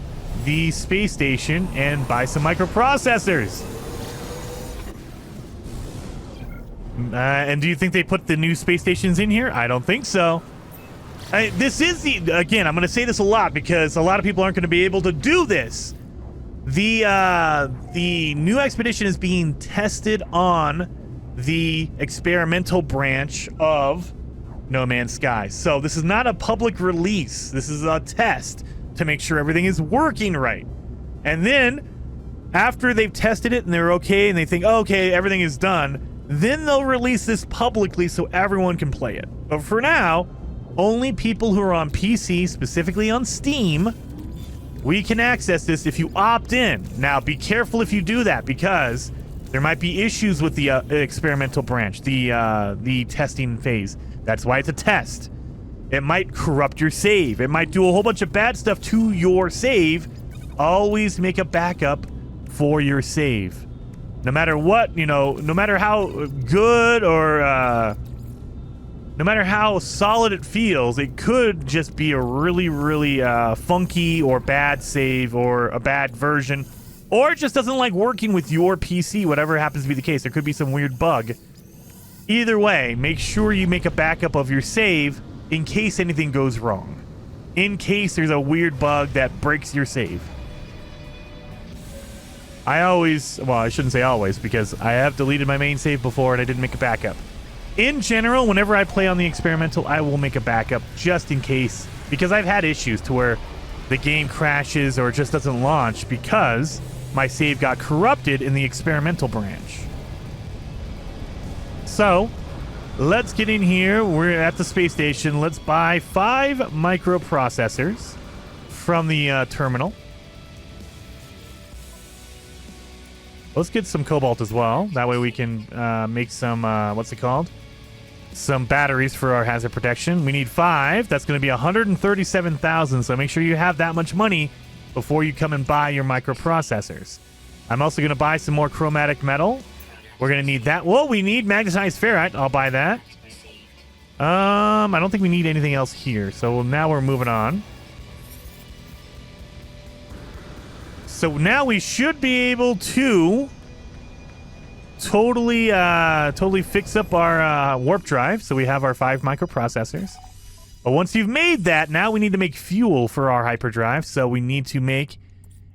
the space station and buy some microprocessors. And do you think they put the new space stations in here? I don't think so. This is again, I'm going to say this a lot because a lot of people aren't going to be able to do this. The new expedition is being tested on the experimental branch of No Man's Sky. So this is not a public release. This is a test to make sure everything is working right. And then after they've tested it and they're okay and they think, oh, okay, everything is done, then they'll release this publicly so everyone can play it. But for now, only people who are on PC, specifically on Steam, we can access this if you opt in. Now, be careful if you do that because there might be issues with the experimental branch, the testing phase. That's why it's a test. It might corrupt your save. It might do a whole bunch of bad stuff to your save. Always make a backup for your save. No matter what, no matter how good or no matter how solid it feels, it could just be a really, really funky or bad save or a bad version. Or it just doesn't like working with your PC, whatever happens to be the case. There could be some weird bug. Either way, make sure you make a backup of your save in case anything goes wrong. In case there's a weird bug that breaks your save. I shouldn't say always, because I have deleted my main save before and I didn't make a backup. In general, whenever I play on the experimental, I will make a backup just in case, because I've had issues to where the game crashes or just doesn't launch because my save got corrupted in the experimental branch. So, let's get in here. We're at the space station. Let's buy 5 microprocessors from the terminal. Let's get some cobalt as well. That way we can make some, what's it called? Some batteries for our hazard protection. We need 5. That's going to be 137,000. So make sure you have that much money before you come and buy your microprocessors. I'm also going to buy some more chromatic metal. We're going to need that. Well, we need magnetized ferrite. I'll buy that. I don't think we need anything else here. So now we're moving on. So now we should be able to totally fix up our warp drive. So we have our 5 microprocessors. But once you've made that, now we need to make fuel for our hyperdrive. So we need to make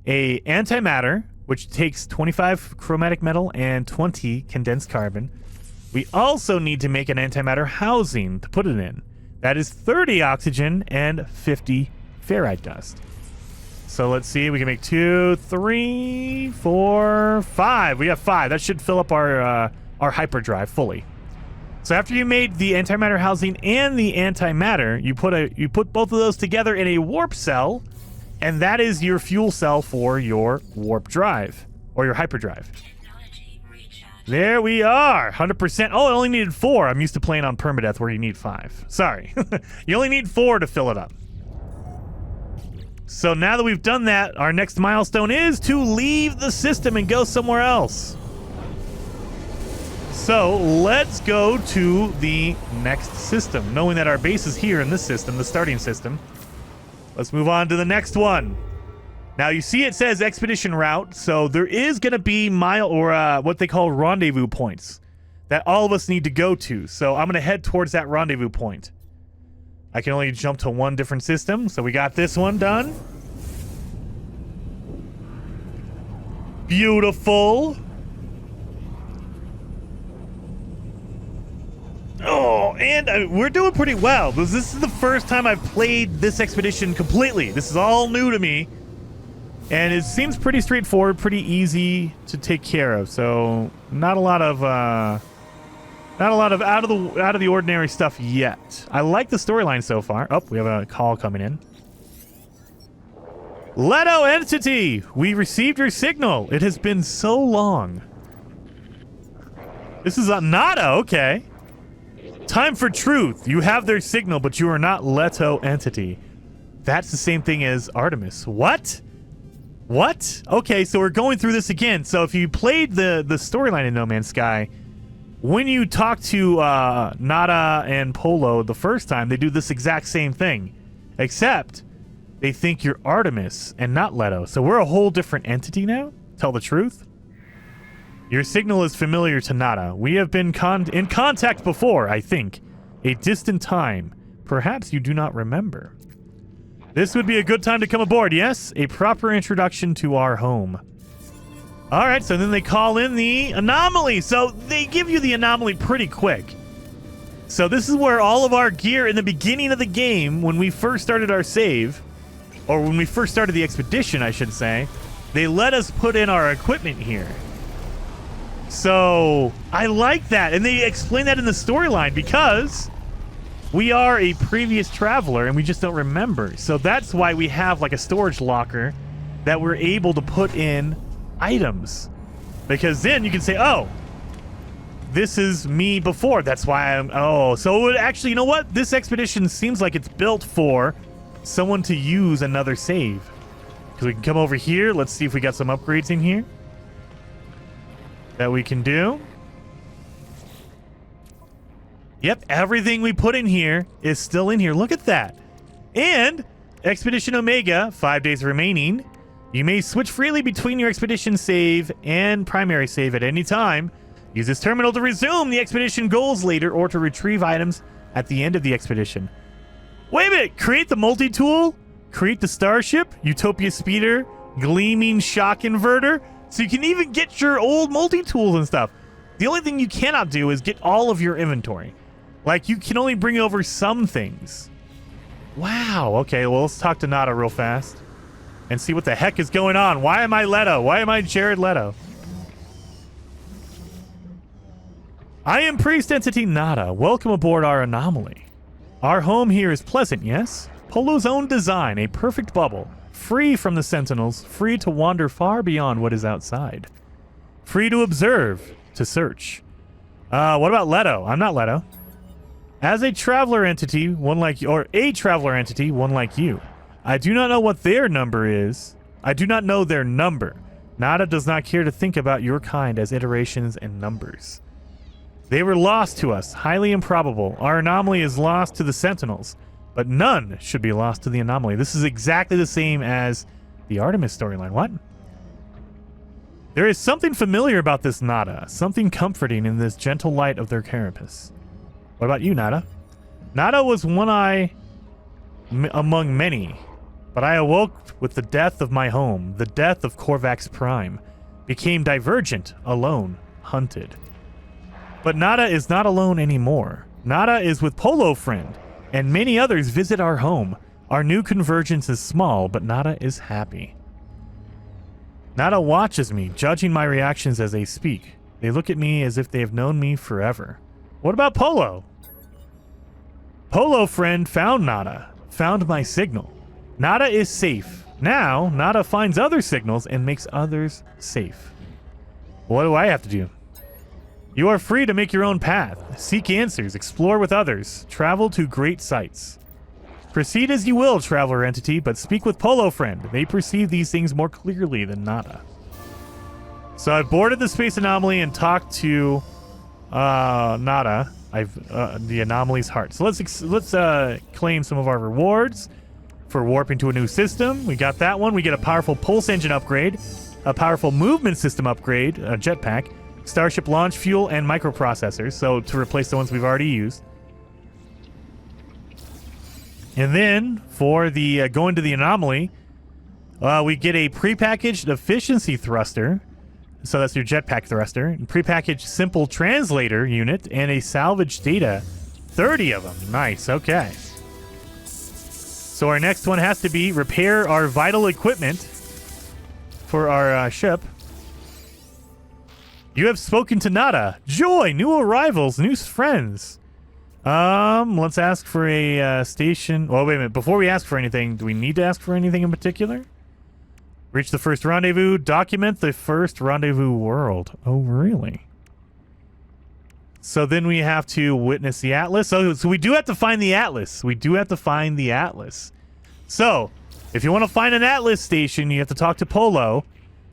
a antimatter, which takes 25 chromatic metal and 20 condensed carbon. We also need to make an antimatter housing to put it in. That is 30 oxygen and 50 ferrite dust. So let's see, we can make 2, 3, 4, 5. We have 5. That should fill up our hyperdrive fully. So after you made the antimatter housing and the antimatter, you put both of those together in a warp cell, and that is your fuel cell for your warp drive or your hyperdrive. There we are, 100%. Oh, I only needed 4. I'm used to playing on permadeath where you need 5. Sorry, you only need 4 to fill it up. So now that we've done that, our next milestone is to leave the system and go somewhere else. So let's go to the next system, knowing that our base is here in this system, the starting system. Let's move on to the next one. Now you see it says expedition route, so there is going to be what they call rendezvous points that all of us need to go to. So I'm going to head towards that rendezvous point. I can only jump to one different system, so we got this one done. Beautiful. Oh, and we're doing pretty well. This is the first time I've played this expedition completely. This is all new to me. And it seems pretty straightforward, pretty easy to take care of. So not a lot of out of the ordinary stuff yet. I like the storyline so far. Oh, we have a call coming in. Leto entity, we received your signal. It has been so long. This is a Nada, okay. Time for truth. You have their signal, but you are not Leto entity. That's the same thing as Artemis. What? What? Okay, so we're going through this again. So if you played the storyline in No Man's Sky, when you talk to Nada and Polo the first time, they do this exact same thing. Except they think you're Artemis and not Leto. So we're a whole different entity now? Tell the truth? Your signal is familiar to Nada. We have been in contact before, I think. A distant time. Perhaps you do not remember. This would be a good time to come aboard, yes? A proper introduction to our home. All right, so then they call in the Anomaly. So they give you the Anomaly pretty quick. So this is where all of our gear in the beginning of the game, when we first started our save, or when we first started the expedition, I should say, they let us put in our equipment here. So I like that. And they explain that in the storyline because we are a previous traveler and we just don't remember. So that's why we have like a storage locker that we're able to put in items, because then you can say, oh, this is me before. That's why so it would actually, you know what? This expedition seems like it's built for someone to use another save. Because we can come over here. Let's see if we got some upgrades in here that we can do. Yep, everything we put in here is still in here. Look at that. And Expedition Omega, 5 days remaining. You may switch freely between your expedition save and primary save at any time. Use this terminal to resume the expedition goals later or to retrieve items at the end of the expedition. Wait a minute. Create the multi-tool. Create the starship. Utopia speeder. Gleaming shock inverter. So you can even get your old multi-tools and stuff. The only thing you cannot do is get all of your inventory. Like, you can only bring over some things. Wow. Okay, well, let's talk to Nada real fast and see what the heck is going on. Why am I Leto? Why am I Jared Leto? I am Priest Entity Nada. Welcome aboard our Anomaly. Our home here is pleasant, yes? Polo's own design, a perfect bubble. Free from the Sentinels, free to wander far beyond what is outside. Free to observe, to search. What about Leto? I'm not Leto. As a traveler entity, one like you, or a traveler entity, one like you. I do not know what their number is. I do not know their number. Nada does not care to think about your kind as iterations and numbers. They were lost to us. Highly improbable. Our anomaly is lost to the Sentinels, but none should be lost to the anomaly. This is exactly the same as the Artemis storyline. What? There is something familiar about this Nada, something comforting in this gentle light of their carapace. What about you, Nada? Nada was one eye among many, but I awoke with the death of my home, the death of Korvax Prime, became divergent, alone, hunted. But Nada is not alone anymore. Nada is with Polo Friend, and many others visit our home. Our new convergence is small, but Nada is happy. Nada watches me, judging my reactions as they speak. They look at me as if they have known me forever. What about Polo? Polo Friend found Nada, found my signal. Nada is safe. Now, Nada finds other signals and makes others safe. What do I have to do? You are free to make your own path. Seek answers, explore with others, travel to great sights. Proceed as you will, traveler entity, but speak with Polo Friend. They perceive these things more clearly than Nada. So I've boarded the space anomaly and talked to Nada. The anomaly's heart. So let's claim some of our rewards for warping to a new system. We got that one. We get a powerful pulse engine upgrade, a powerful movement system upgrade, a jetpack, starship launch fuel, and microprocessors. So to replace the ones we've already used. And then, for the going to the anomaly, we get a prepackaged efficiency thruster. So that's your jetpack thruster. Prepackaged simple translator unit and a salvage data. 30 of them. Nice. Okay. So our next one has to be repair our vital equipment for our ship. You have spoken to Nada. Joy, new arrivals, new friends. Let's ask for a station. Oh, wait a minute. Before we ask for anything, do we need to ask for anything in particular? Reach the first rendezvous. Document the first rendezvous world. Oh, really? So then we have to witness the Atlas. So we do have to find the Atlas. We do have to find the Atlas. So, if you want to find an Atlas station, you have to talk to Polo.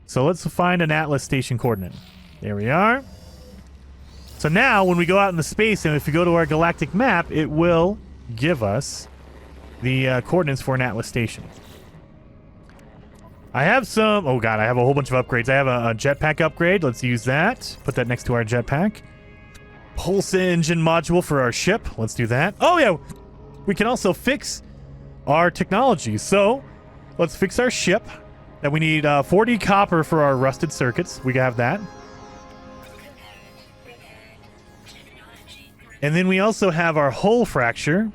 So let's find an Atlas station coordinate. There we are. So now, when we go out into space, and if we go to our galactic map, it will give us the coordinates for an Atlas station. I have some... Oh, God, I have a whole bunch of upgrades. I have a jetpack upgrade. Let's use that. Put that next to our jetpack. Pulse engine module for our ship. Let's do that. Oh, yeah. We can also fix our technology. So, let's fix our ship. That we need 40 copper for our rusted circuits. We have that. And then we also have our hull fracture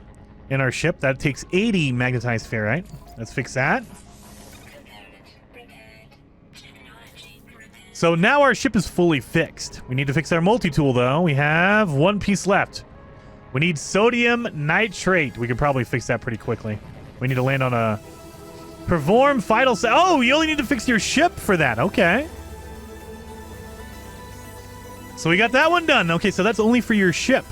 in our ship. That takes 80 magnetized ferrite. Let's fix that. So now our ship is fully fixed. We need to fix our multi-tool, though. We have one piece left. We need sodium nitrate. We can probably fix that pretty quickly. We need to land on a... Perform vital... Oh, you only need to fix your ship for that. Okay. So we got that one done. Okay, so that's only for your ship.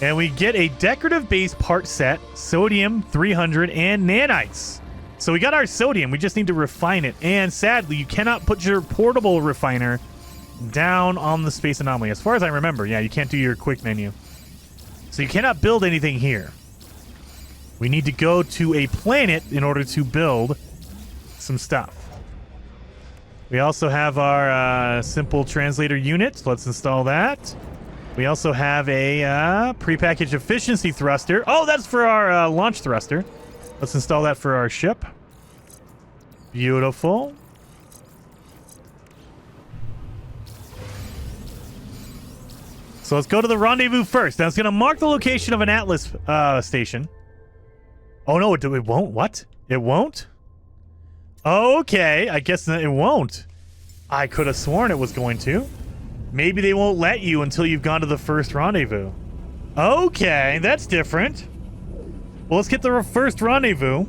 And we get a decorative base part set, sodium 300, and nanites. So we got our sodium. We just need to refine it. And sadly, you cannot put your portable refiner down on the space anomaly. As far as I remember, yeah, you can't do your quick menu. So you cannot build anything here. We need to go to a planet in order to build some stuff. We also have our simple translator unit. Let's install that. We also have a prepackaged efficiency thruster. Oh, that's for our launch thruster. Let's install that for our ship. Beautiful. So let's go to the rendezvous first. Now it's going to mark the location of an Atlas station. Oh, no, it won't. What? It won't? Okay, I guess it won't. I could have sworn it was going to. Maybe they won't let you until you've gone to the first rendezvous. Okay, that's different. Well, let's get the first rendezvous.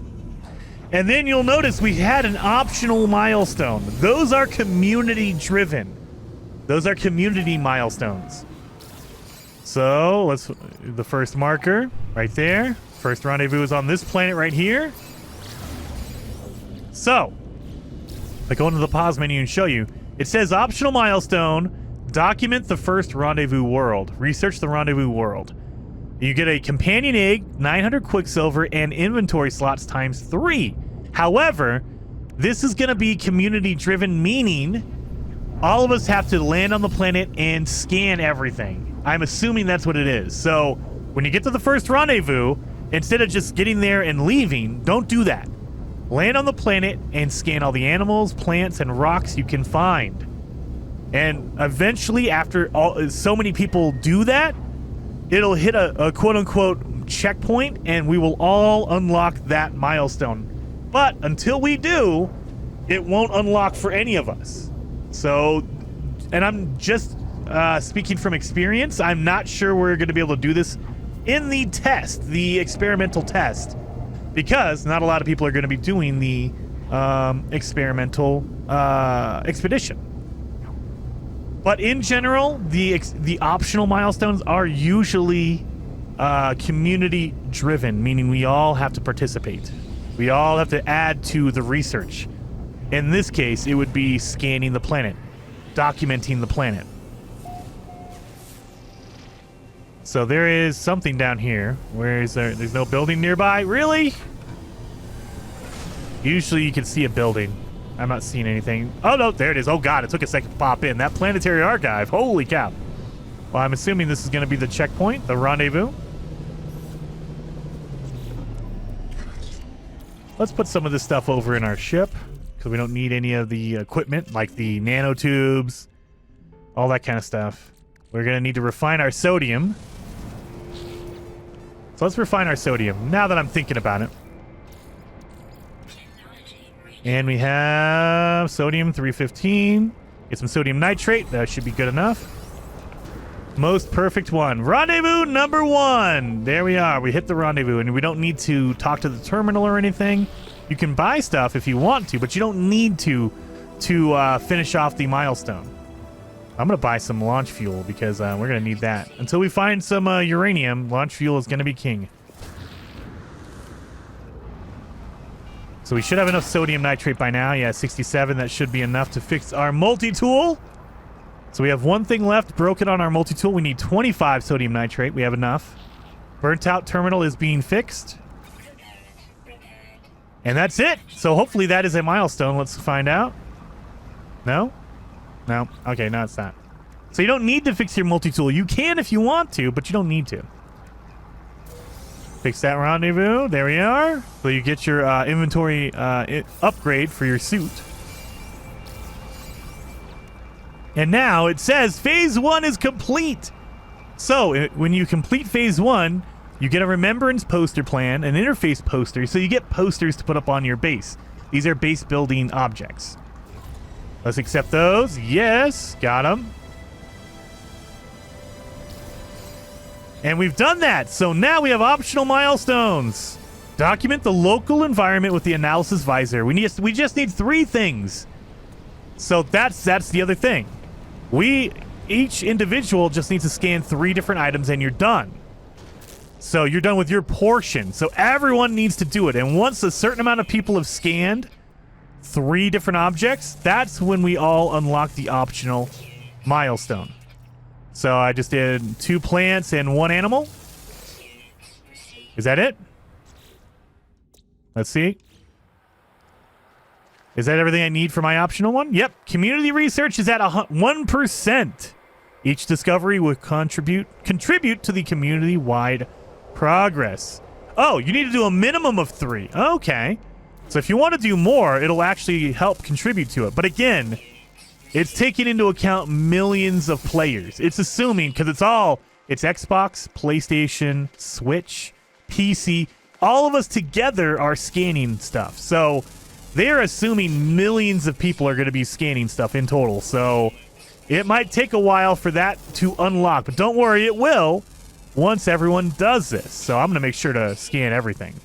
And then you'll notice we had an optional milestone. Those are community-driven. Those are community milestones. So, let's... The first marker, right there. First rendezvous is on this planet right here. So, if I go into the pause menu and show you, it says optional milestone. Document the first rendezvous world. Research the rendezvous world. You get a companion egg, 900 quicksilver, and inventory slots times 3. However, this is going to be community driven, meaning all of us have to land on the planet and scan everything. I'm assuming that's what it is. So when you get to the first rendezvous, instead of just getting there and leaving, don't do that. Land on the planet and scan all the animals, plants, and rocks you can find. And eventually, after so many people do that, it'll hit a quote-unquote checkpoint, and we will all unlock that milestone. But until we do, it won't unlock for any of us. So, and I'm just speaking from experience, I'm not sure we're going to be able to do this in the test, the experimental test, because not a lot of people are going to be doing the experimental expedition. But in general, the optional milestones are usually community driven, meaning we all have to participate. We all have to add to the research. In this case, it would be scanning the planet, documenting the planet. So there is something down here. Where is there? There's no building nearby? Really? Usually you can see a building. I'm not seeing anything. Oh, no, there it is. Oh, God, it took a second to pop in. That planetary archive. Holy cow. Well, I'm assuming this is going to be the checkpoint, the rendezvous. Let's put some of this stuff over in our ship, because we don't need any of the equipment, like the nanotubes, all that kind of stuff. We're going to need to refine our sodium. So let's refine our sodium, now that I'm thinking about it. And we have sodium 315. Get some sodium nitrate. That should be good enough. Most perfect one. Rendezvous number 1. There we are. We hit the rendezvous, and we don't need to talk to the terminal or anything. You can buy stuff if you want to, but you don't need to finish off the milestone. I'm going to buy some launch fuel because we're going to need that. Until we find some uranium, launch fuel is going to be king. So we should have enough sodium nitrate by now. Yeah, 67. That should be enough to fix our multi-tool. So we have one thing left broken on our multi-tool. We need 25 sodium nitrate. We have enough. Burnt out terminal is being fixed. And that's it. So hopefully that is a milestone. Let's find out. No? No? Okay, no, it's not. So you don't need to fix your multi-tool. You can if you want to, but you don't need to. Fix that rendezvous. There we are. So you get your inventory upgrade for your suit. And now it says phase 1 is complete. So when you complete phase 1, you get a remembrance poster plan, an interface poster. So you get posters to put up on your base. These are base building objects. Let's accept those. Yes, got them. And we've done that. So now we have optional milestones. Document the local environment with the analysis visor. We just need 3 things. So that's the other thing. Each individual just needs to scan 3 different items and you're done. So you're done with your portion. So everyone needs to do it. And once a certain amount of people have scanned 3 different objects, that's when we all unlock the optional milestone. So I just did 2 plants and 1 animal. Is that it? Let's see. Is that everything I need for my optional one? Yep. Community research is at 1%. Each discovery will contribute to the community-wide progress. Oh, you need to do a minimum of 3. Okay. So if you want to do more, it'll actually help contribute to it. But again, it's taking into account millions of players. It's assuming, because it's Xbox, PlayStation, Switch, PC. All of us together are scanning stuff. So they're assuming millions of people are going to be scanning stuff in total. So it might take a while for that to unlock. But don't worry, it will once everyone does this. So I'm going to make sure to scan everything.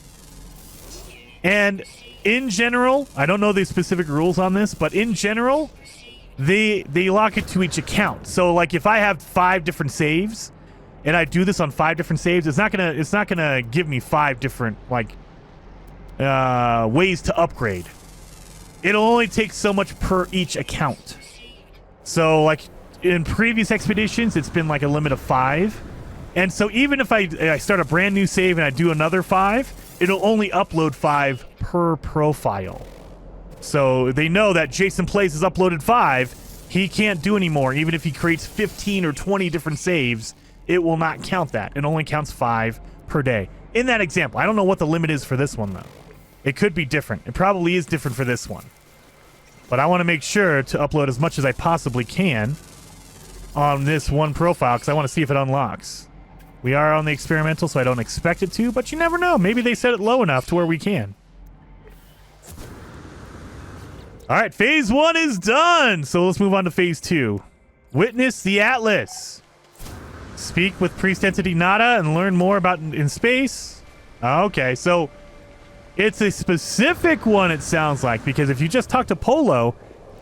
And in general, I don't know the specific rules on this, but in general, they lock it to each account. So like if I have 5 different saves and I do this on 5 different saves, it's not gonna give me 5 different like ways to upgrade. It'll only take so much per each account. So like in previous expeditions, it's been like a limit of 5. And so even if I start a brand new save and I do another 5, it'll only upload 5 per profile. So they know that Jason Plays has uploaded 5. He can't do anymore. Even if he creates 15 or 20 different saves, it will not count that. It only counts 5 per day. In that example, I don't know what the limit is for this one, though. It could be different. It probably is different for this one. But I want to make sure to upload as much as I possibly can on this one profile because I want to see if it unlocks. We are on the experimental, so I don't expect it to, but you never know. Maybe they set it low enough to where we can. All right, phase 1 is done. So let's move on to phase 2. Witness the Atlas. Speak with Priest Entity Nada and learn more about in space. Okay, so it's a specific one, it sounds like, because if you just talk to Polo,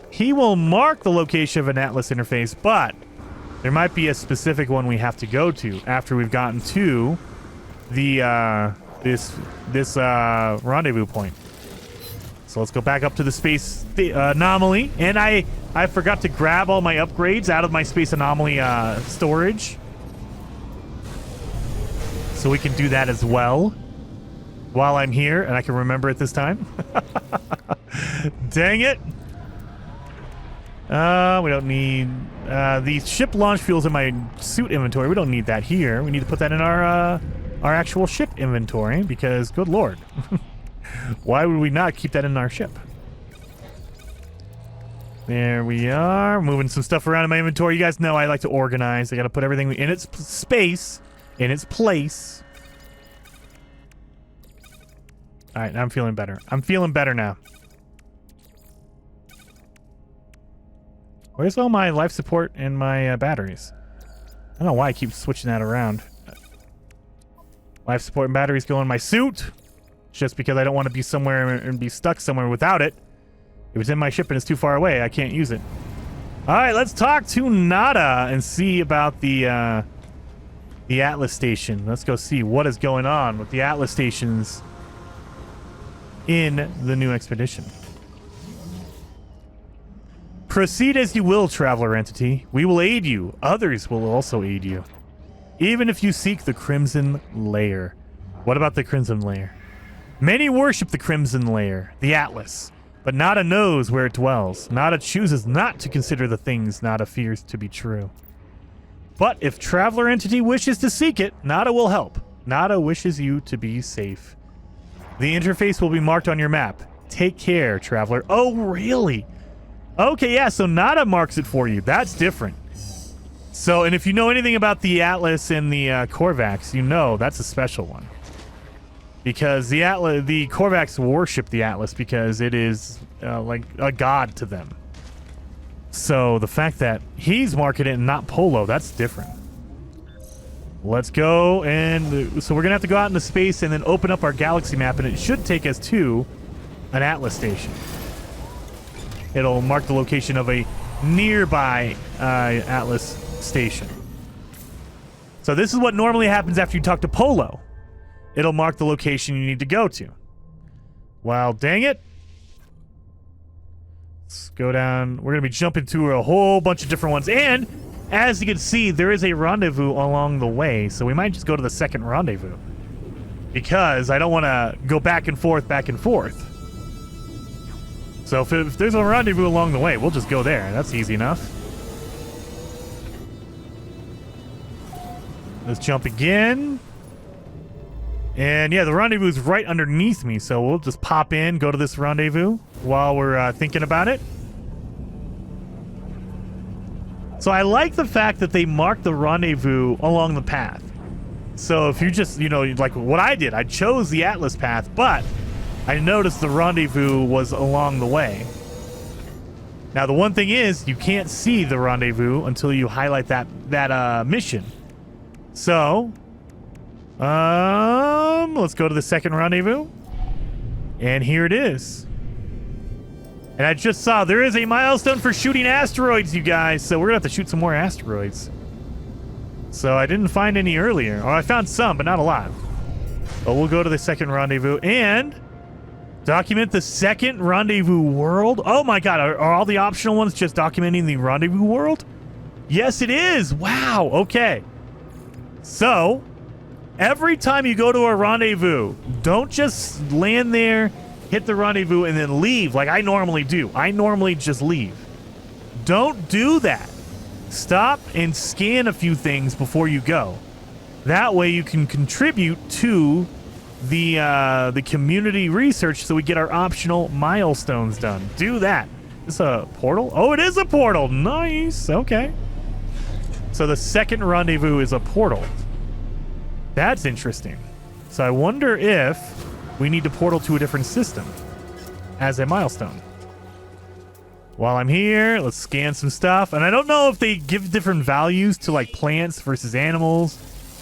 he will mark the location of an Atlas interface, but there might be a specific one we have to go to after we've gotten to the this rendezvous point. So let's go back up to the space anomaly, and I forgot to grab all my upgrades out of my space anomaly storage, so we can do that as well while I'm here, and I can remember it this time. Dang it. We don't need the ship launch fuels in my suit inventory. We don't need that here. We need to put that in our actual ship inventory because, good lord, why would we not keep that in our ship? There we are. Moving some stuff around in my inventory. You guys know I like to organize. I got to put everything in its space, in its place. All right, now I'm feeling better. I'm feeling better now. Where's all my life support and my batteries? I don't know why I keep switching that around. Life support and batteries go in my suit. Just because I don't want to be somewhere and be stuck somewhere without it. If it's in my ship and it's too far away, I can't use it. All right, let's talk to Nada and see about the Atlas station. Let's go see what is going on with the Atlas stations in the new expedition. Proceed as you will, traveler entity. We will aid you. Others will also aid you. Even if you seek the Crimson Layer. What about the Crimson Layer? Many worship the Crimson Layer, the Atlas, but Nada knows where it dwells. Nada chooses not to consider the things Nada fears to be true. But if traveler entity wishes to seek it, Nada will help. Nada wishes you to be safe. The interface will be marked on your map. Take care, traveler. Oh, really? Okay, yeah, so Nada marks it for you. That's different. So, and if you know anything about the Atlas and the Korvax, you know that's a special one. Because the Korvax worship the Atlas because it is like a god to them. So the fact that he's marking it and not Polo, that's different. Let's go, and so we're gonna have to go out into space and then open up our galaxy map, and it should take us to an Atlas station. It'll mark the location of a nearby Atlas station. So this is what normally happens after you talk to Polo. It'll mark the location you need to go to. Well, dang it. Let's go down. We're going to be jumping to a whole bunch of different ones. And as you can see, there is a rendezvous along the way. So we might just go to the second rendezvous. Because I don't want to go back and forth, back and forth. So if there's a rendezvous along the way, we'll just go there. That's easy enough. Let's jump again. And yeah, the rendezvous is right underneath me, so we'll just pop in, go to this rendezvous while we're thinking about it. So I like the fact that they mark the rendezvous along the path. So if you just, you know, like what I did, I chose the Atlas path, but I noticed the rendezvous was along the way. Now the one thing is, you can't see the rendezvous until you highlight that mission. So let's go to the second rendezvous. And here it is. And I just saw there is a milestone for shooting asteroids, you guys. So we're gonna have to shoot some more asteroids. So I didn't find any earlier. Or I found some, but not a lot. But we'll go to the second rendezvous and document the second rendezvous world. Oh my god, are all the optional ones just documenting the rendezvous world? Yes, it is. Wow. Okay. So, every time you go to a rendezvous, don't just land there, hit the rendezvous, and then leave like I normally do. I normally just leave. Don't do that. Stop and scan a few things before you go. That way you can contribute to the community research so we get our optional milestones done. Do that. Is this a portal? Oh, it is a portal. Nice. Okay. So the second rendezvous is a portal. That's interesting. So I wonder if we need to portal to a different system as a milestone. While I'm here, let's scan some stuff. And I don't know if they give different values to like plants versus animals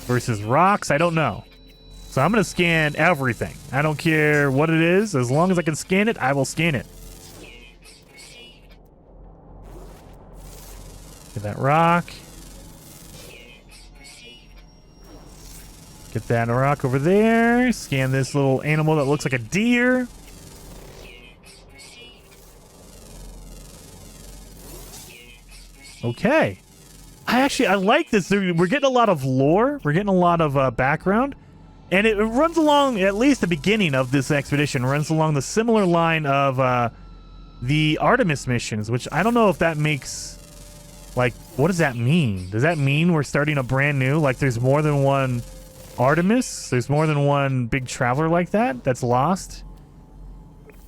versus rocks. I don't know. So I'm going to scan everything. I don't care what it is. As long as I can scan it, I will scan it. Get that rock. Get that rock over there. Scan this little animal that looks like a deer. Okay. I like this. We're getting a lot of lore. We're getting a lot of background. And it runs along, at least the beginning of this expedition, runs along the similar line of the Artemis missions, which I don't know if that makes, like, what does that mean? Does that mean we're starting a brand new, like there's more than one Artemis? There's more than one big traveler like that that's lost?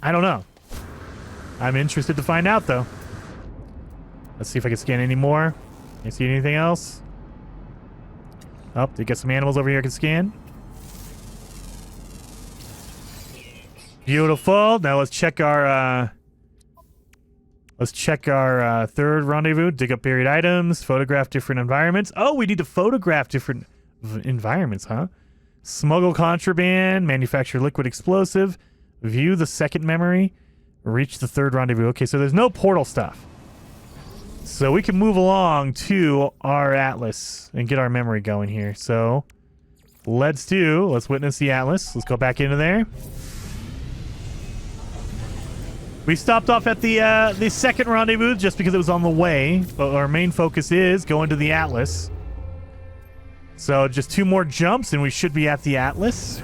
I don't know. I'm interested to find out, though. Let's see if I can scan any more. You see anything else? Oh, they got some animals over here I can scan. Beautiful. Now let's check our third rendezvous. Dig up buried items. Photograph different environments. Oh, we need to photograph different environments, huh? Smuggle contraband. Manufacture liquid explosive. View the second memory. Reach the third rendezvous. Okay, so there's no portal stuff. So we can move along to our Atlas and get our memory going here. So let's witness the Atlas. Let's go back into there. We stopped off at the second rendezvous just because it was on the way, but our main focus is going to the Atlas. So just 2 more jumps and we should be at the Atlas.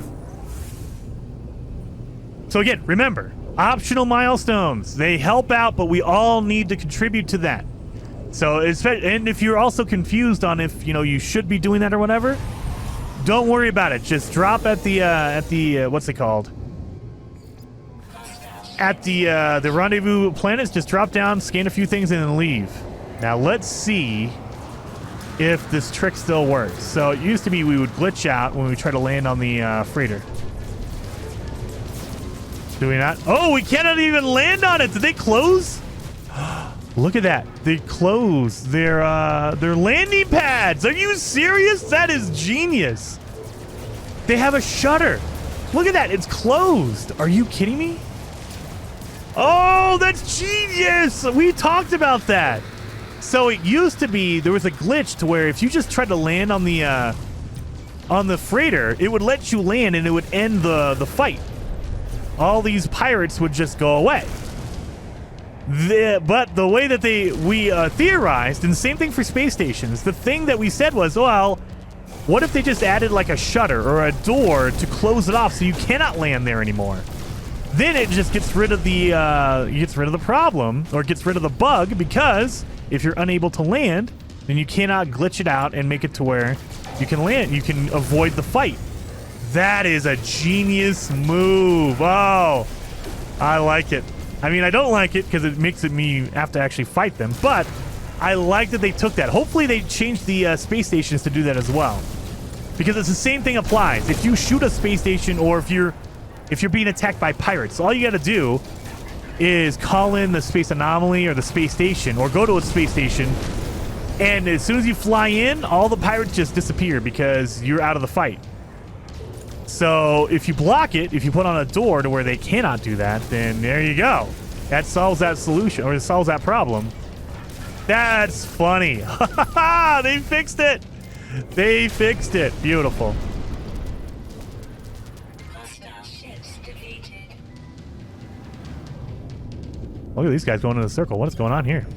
So again, remember, optional milestones. They help out, but we all need to contribute to that. So, and if you're also confused on if, you should be doing that or whatever, don't worry about it. Just drop at the what's it called? At the rendezvous planets, just drop down, scan a few things, and then leave. Now, let's see if this trick still works. So, it used to be we would glitch out when we try to land on the freighter. Do we not? Oh, we cannot even land on it. Did they close? Look at that. They closed their landing pads. Are you serious? That is genius. They have a shutter. Look at that. It's closed. Are you kidding me? Oh, that's genius. We talked about that. So it used to be there was a glitch to where if you just tried to land on the freighter, it would let you land and it would end the fight. All these pirates would just go away. But the way that we theorized, and the same thing for space stations, the thing that we said was, well, what if they just added like a shutter or a door to close it off so you cannot land there anymore? Then it just gets rid of the problem, or gets rid of the bug, because if you're unable to land, then you cannot glitch it out and make it to where you can land. You can avoid the fight. That is a genius move. Oh, I like it. I mean, I don't like it because it makes me have to actually fight them, but I like that they took that. Hopefully they changed the space stations to do that as well, because it's the same thing applies. If you shoot a space station, or if you're being attacked by pirates, all you got to do is call in the space anomaly or the space station, or go to a space station, and as soon as you fly in, all the pirates just disappear because you're out of the fight. So if you block it, if you put on a door to where they cannot do that, then there you go. That solves that solution, or it solves that problem. That's funny. They fixed it. They fixed it. Beautiful. Look at these guys going in a circle. What is going on here?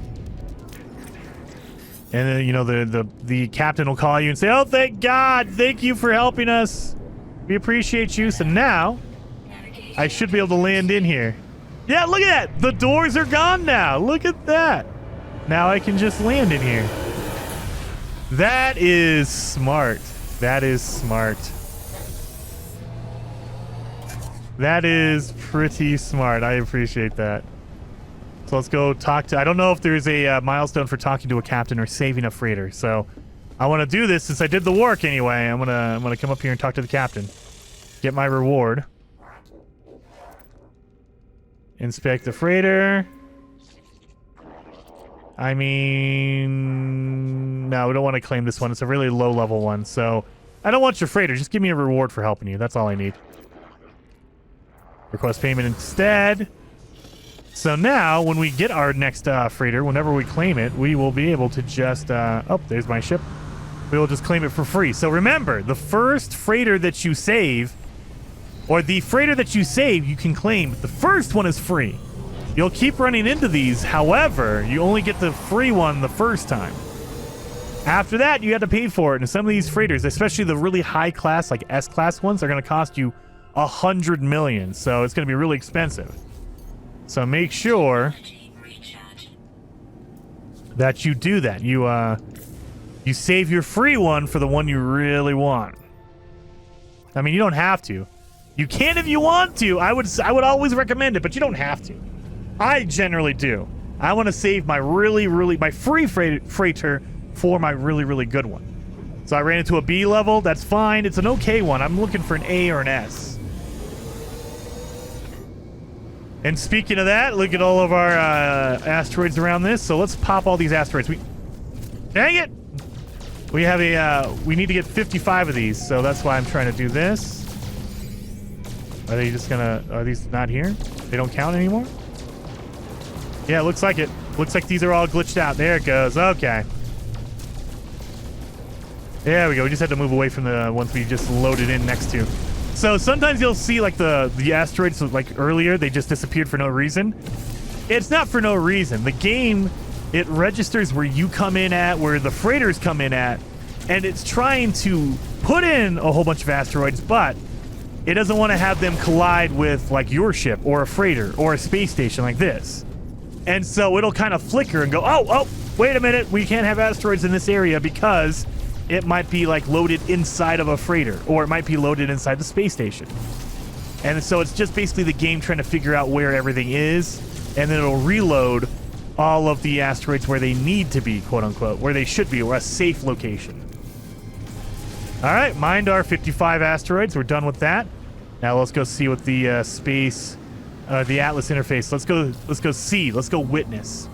And then, you know, the captain will call you and say, oh, thank God. Thank you for helping us. We appreciate you. So now I should be able to land in here. Yeah, look at that. The doors are gone now. Look at that. Now I can just land in here. That is smart. That is smart. That is pretty smart. I appreciate that. So let's go talk to... I don't know if there's a milestone for talking to a captain or saving a freighter. So I want to do this since I did the work anyway. I'm gonna come up here and talk to the captain. Get my reward. Inspect the freighter. I mean... No, we don't want to claim this one. It's a really low-level one, so... I don't want your freighter. Just give me a reward for helping you. That's all I need. Request payment instead. So now, when we get our next freighter, whenever we claim it, we will be able to just... oh, there's my ship. We will just claim it for free. So remember, the first freighter that you save... Or the freighter that you save, you can claim. But the first one is free. You'll keep running into these. However, you only get the free one the first time. After that, you have to pay for it. And some of these freighters, especially the really high class, like S-class ones, are going to cost you 100 million. So it's going to be really expensive. So make sure that you do that. You save your free one for the one you really want. I mean, you don't have to. You can if you want to. I would always recommend it, but you don't have to. I generally do. I want to save my my free freighter for my really good one. So I ran into a B level. That's fine. It's an okay one. I'm looking for an A or an S. And speaking of that, look at all of our asteroids around this. So let's pop all these asteroids. Dang it! We have we need to get 55 of these, so that's why I'm trying to do this. Are these not here? They don't count anymore? Yeah, it looks like it. Looks like these are all glitched out. There it goes. Okay. There we go. We just had to move away from the ones we just loaded in next to. So sometimes you'll see like the asteroids like earlier, they just disappeared for no reason. It's not for no reason. The game, it registers where you come in at, where the freighters come in at, and it's trying to put in a whole bunch of asteroids, but it doesn't want to have them collide with like your ship or a freighter or a space station like this. And so it'll kind of flicker and go, oh, wait a minute, we can't have asteroids in this area because it might be like loaded inside of a freighter, or it might be loaded inside the space station. And so it's just basically the game trying to figure out where everything is, and then it'll reload all of the asteroids where they need to be, quote unquote, where they should be, or a safe location. All right, mined our 55 asteroids. We're done with that. Now let's go see what the the Atlas interface. Let's go see. Let's go witness.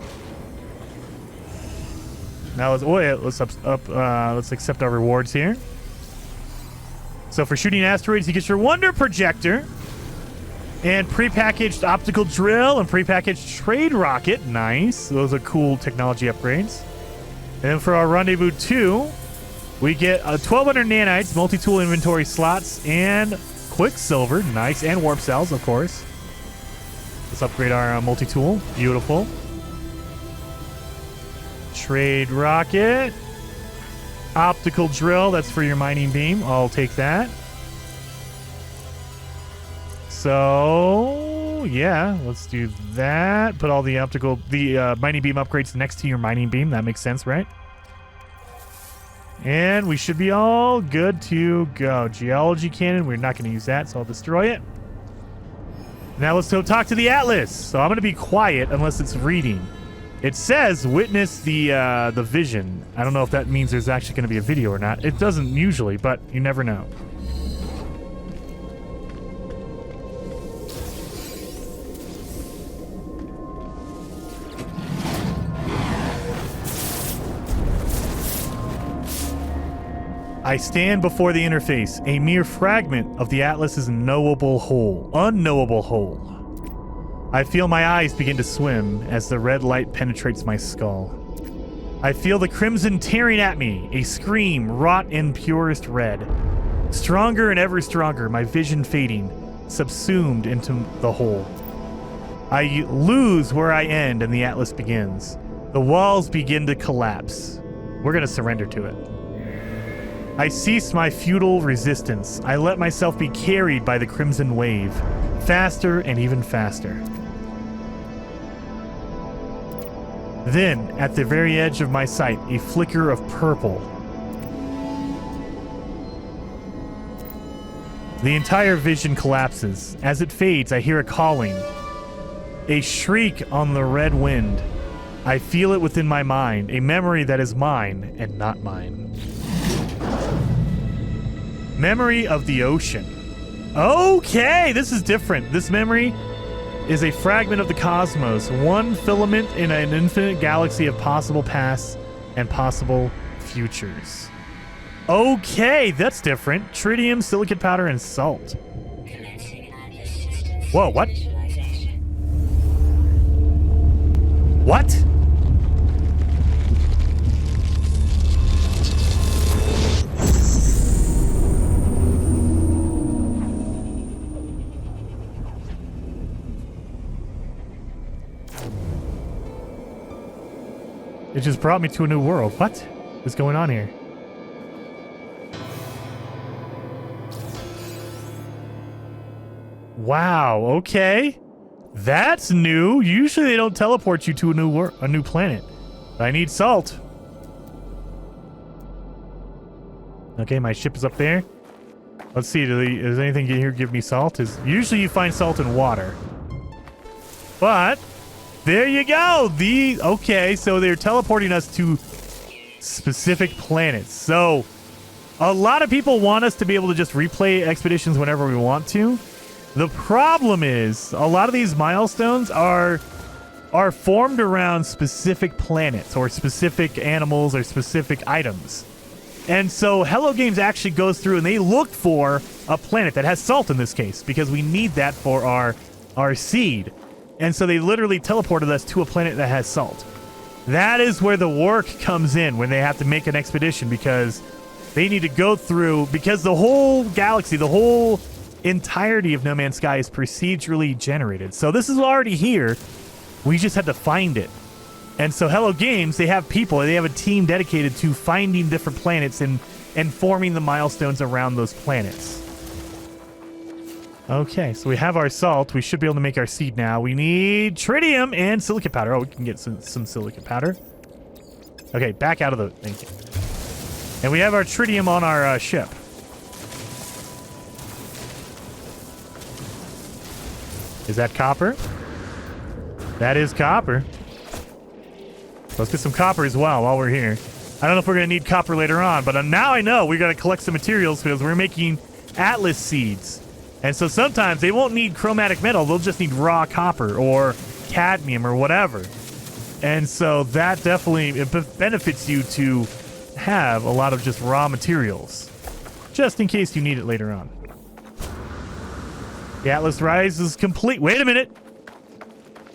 Now let's accept our rewards here. So for shooting asteroids, you get your Wonder Projector and prepackaged optical drill and prepackaged trade rocket. Nice. Those are cool technology upgrades. And then for our Rendezvous 2, we get 1,200 nanites, multi-tool inventory slots, and Quicksilver. Nice. And warp cells, of course. Let's upgrade our multi-tool. Beautiful. Trade rocket. Optical drill. That's for your mining beam. I'll take that. So, yeah. Let's do that. Put all the mining beam upgrades next to your mining beam. That makes sense, right? And we should be all good to go. Geology cannon. We're not going to use that, so I'll destroy it. Now let's go talk to the Atlas. So I'm going to be quiet unless it's reading. It says witness the vision. I don't know if that means there's actually going to be a video or not. It doesn't usually, but you never know. I stand before the interface, a mere fragment of the Atlas's unknowable whole. I feel my eyes begin to swim as the red light penetrates my skull. I feel the crimson tearing at me, a scream wrought in purest red. Stronger and ever stronger, my vision fading, subsumed into the whole. I lose where I end and the Atlas begins. The walls begin to collapse. We're gonna surrender to it. I cease my futile resistance. I let myself be carried by the crimson wave. Faster and even faster. Then, at the very edge of my sight, a flicker of purple. The entire vision collapses. As it fades, I hear a calling. A shriek on the red wind. I feel it within my mind, a memory that is mine and not mine. Memory of the ocean. Okay, this is different. This memory is a fragment of the cosmos, one filament in an infinite galaxy of possible pasts and possible futures. Okay, that's different. Tritium, silicate powder, and salt. Whoa, what? What? It just brought me to a new world. What is going on here? Wow, okay. That's new. Usually they don't teleport you to a new planet. I need salt. Okay, my ship is up there. Let's see, does anything here give me salt? Usually you find salt in water. But there you go. Okay, so they're teleporting us to specific planets. So a lot of people want us to be able to just replay expeditions whenever we want to. The problem is a lot of these milestones are formed around specific planets or specific animals or specific items. And so Hello Games actually goes through and they look for a planet that has salt in this case because we need that for our seed. And so they literally teleported us to a planet that has salt. That is where the work comes in when they have to make an expedition because they need to go through, because the whole galaxy, the whole entirety of No Man's Sky is procedurally generated. So this is already here. We just had to find it. And so Hello Games, they have people, they have a team dedicated to finding different planets and forming the milestones around those planets. Okay, so we have our salt. We should be able to make our seed now. We need tritium and silicate powder. Oh, we can get some silicate powder. Okay, back out of the... Thank you. And we have our tritium on our ship. Is that copper? That is copper. Let's get some copper as well while we're here. I don't know if we're going to need copper later on, but now I know we got to collect some materials because we're making Atlas seeds. And so sometimes they won't need chromatic metal. They'll just need raw copper or cadmium or whatever. And so that definitely benefits you to have a lot of just raw materials, just in case you need it later on. The Atlas Rise is complete. Wait a minute.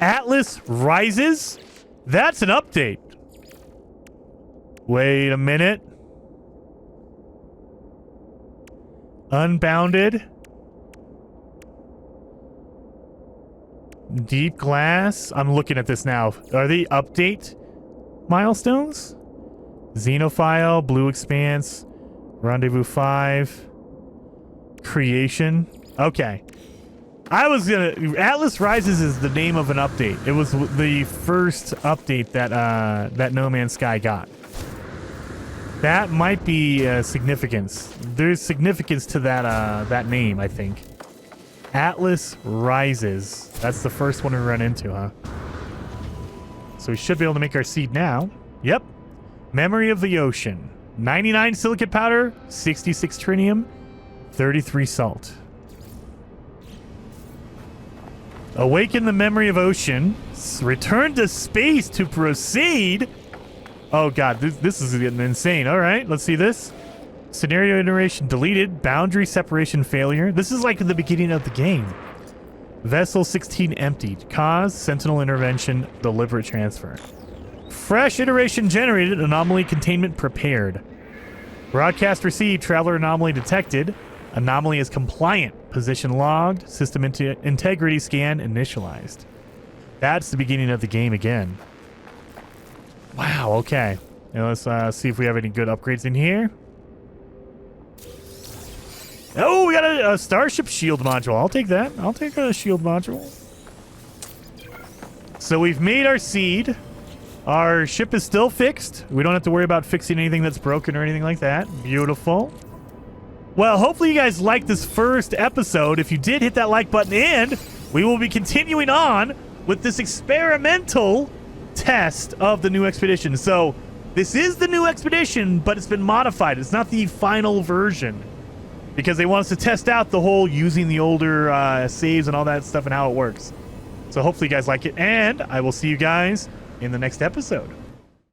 Atlas Rises? That's an update. Wait a minute. Unbounded. Deep Glass. I'm looking at this now. Are they update milestones? Xenophile, Blue Expanse, Rendezvous 5, Creation. Okay. Atlas Rises is the name of an update. It was the first update that No Man's Sky got. That might be significance. There's significance to that name, I think. Atlas Rises. That's the first one we run into, huh? So we should be able to make our seed now. Yep. Memory of the Ocean. 99 silicate powder, 66 tritium, 33 salt. Awaken the memory of ocean. Return to space to proceed. Oh god, this is getting insane. All right, let's see this. Scenario iteration deleted. Boundary separation failure. This is like the beginning of the game. Vessel 16 emptied. Cause sentinel intervention. Deliberate transfer. Fresh iteration generated. Anomaly containment prepared. Broadcast received. Traveler anomaly detected. Anomaly is compliant. Position logged. System integrity scan initialized. That's the beginning of the game again. Wow, okay. And let's see if we have any good upgrades in here. Oh, we got a starship shield module. I'll take that. I'll take a shield module. So we've made our seed. Our ship is still fixed. We don't have to worry about fixing anything that's broken or anything like that. Beautiful. Well, hopefully you guys liked this first episode. If you did, hit that like button, and we will be continuing on with this experimental test of the new expedition. So this is the new expedition, but it's been modified. It's not the final version because they want us to test out the whole using the older saves and all that stuff and how it works. So hopefully you guys like it, and I will see you guys in the next episode.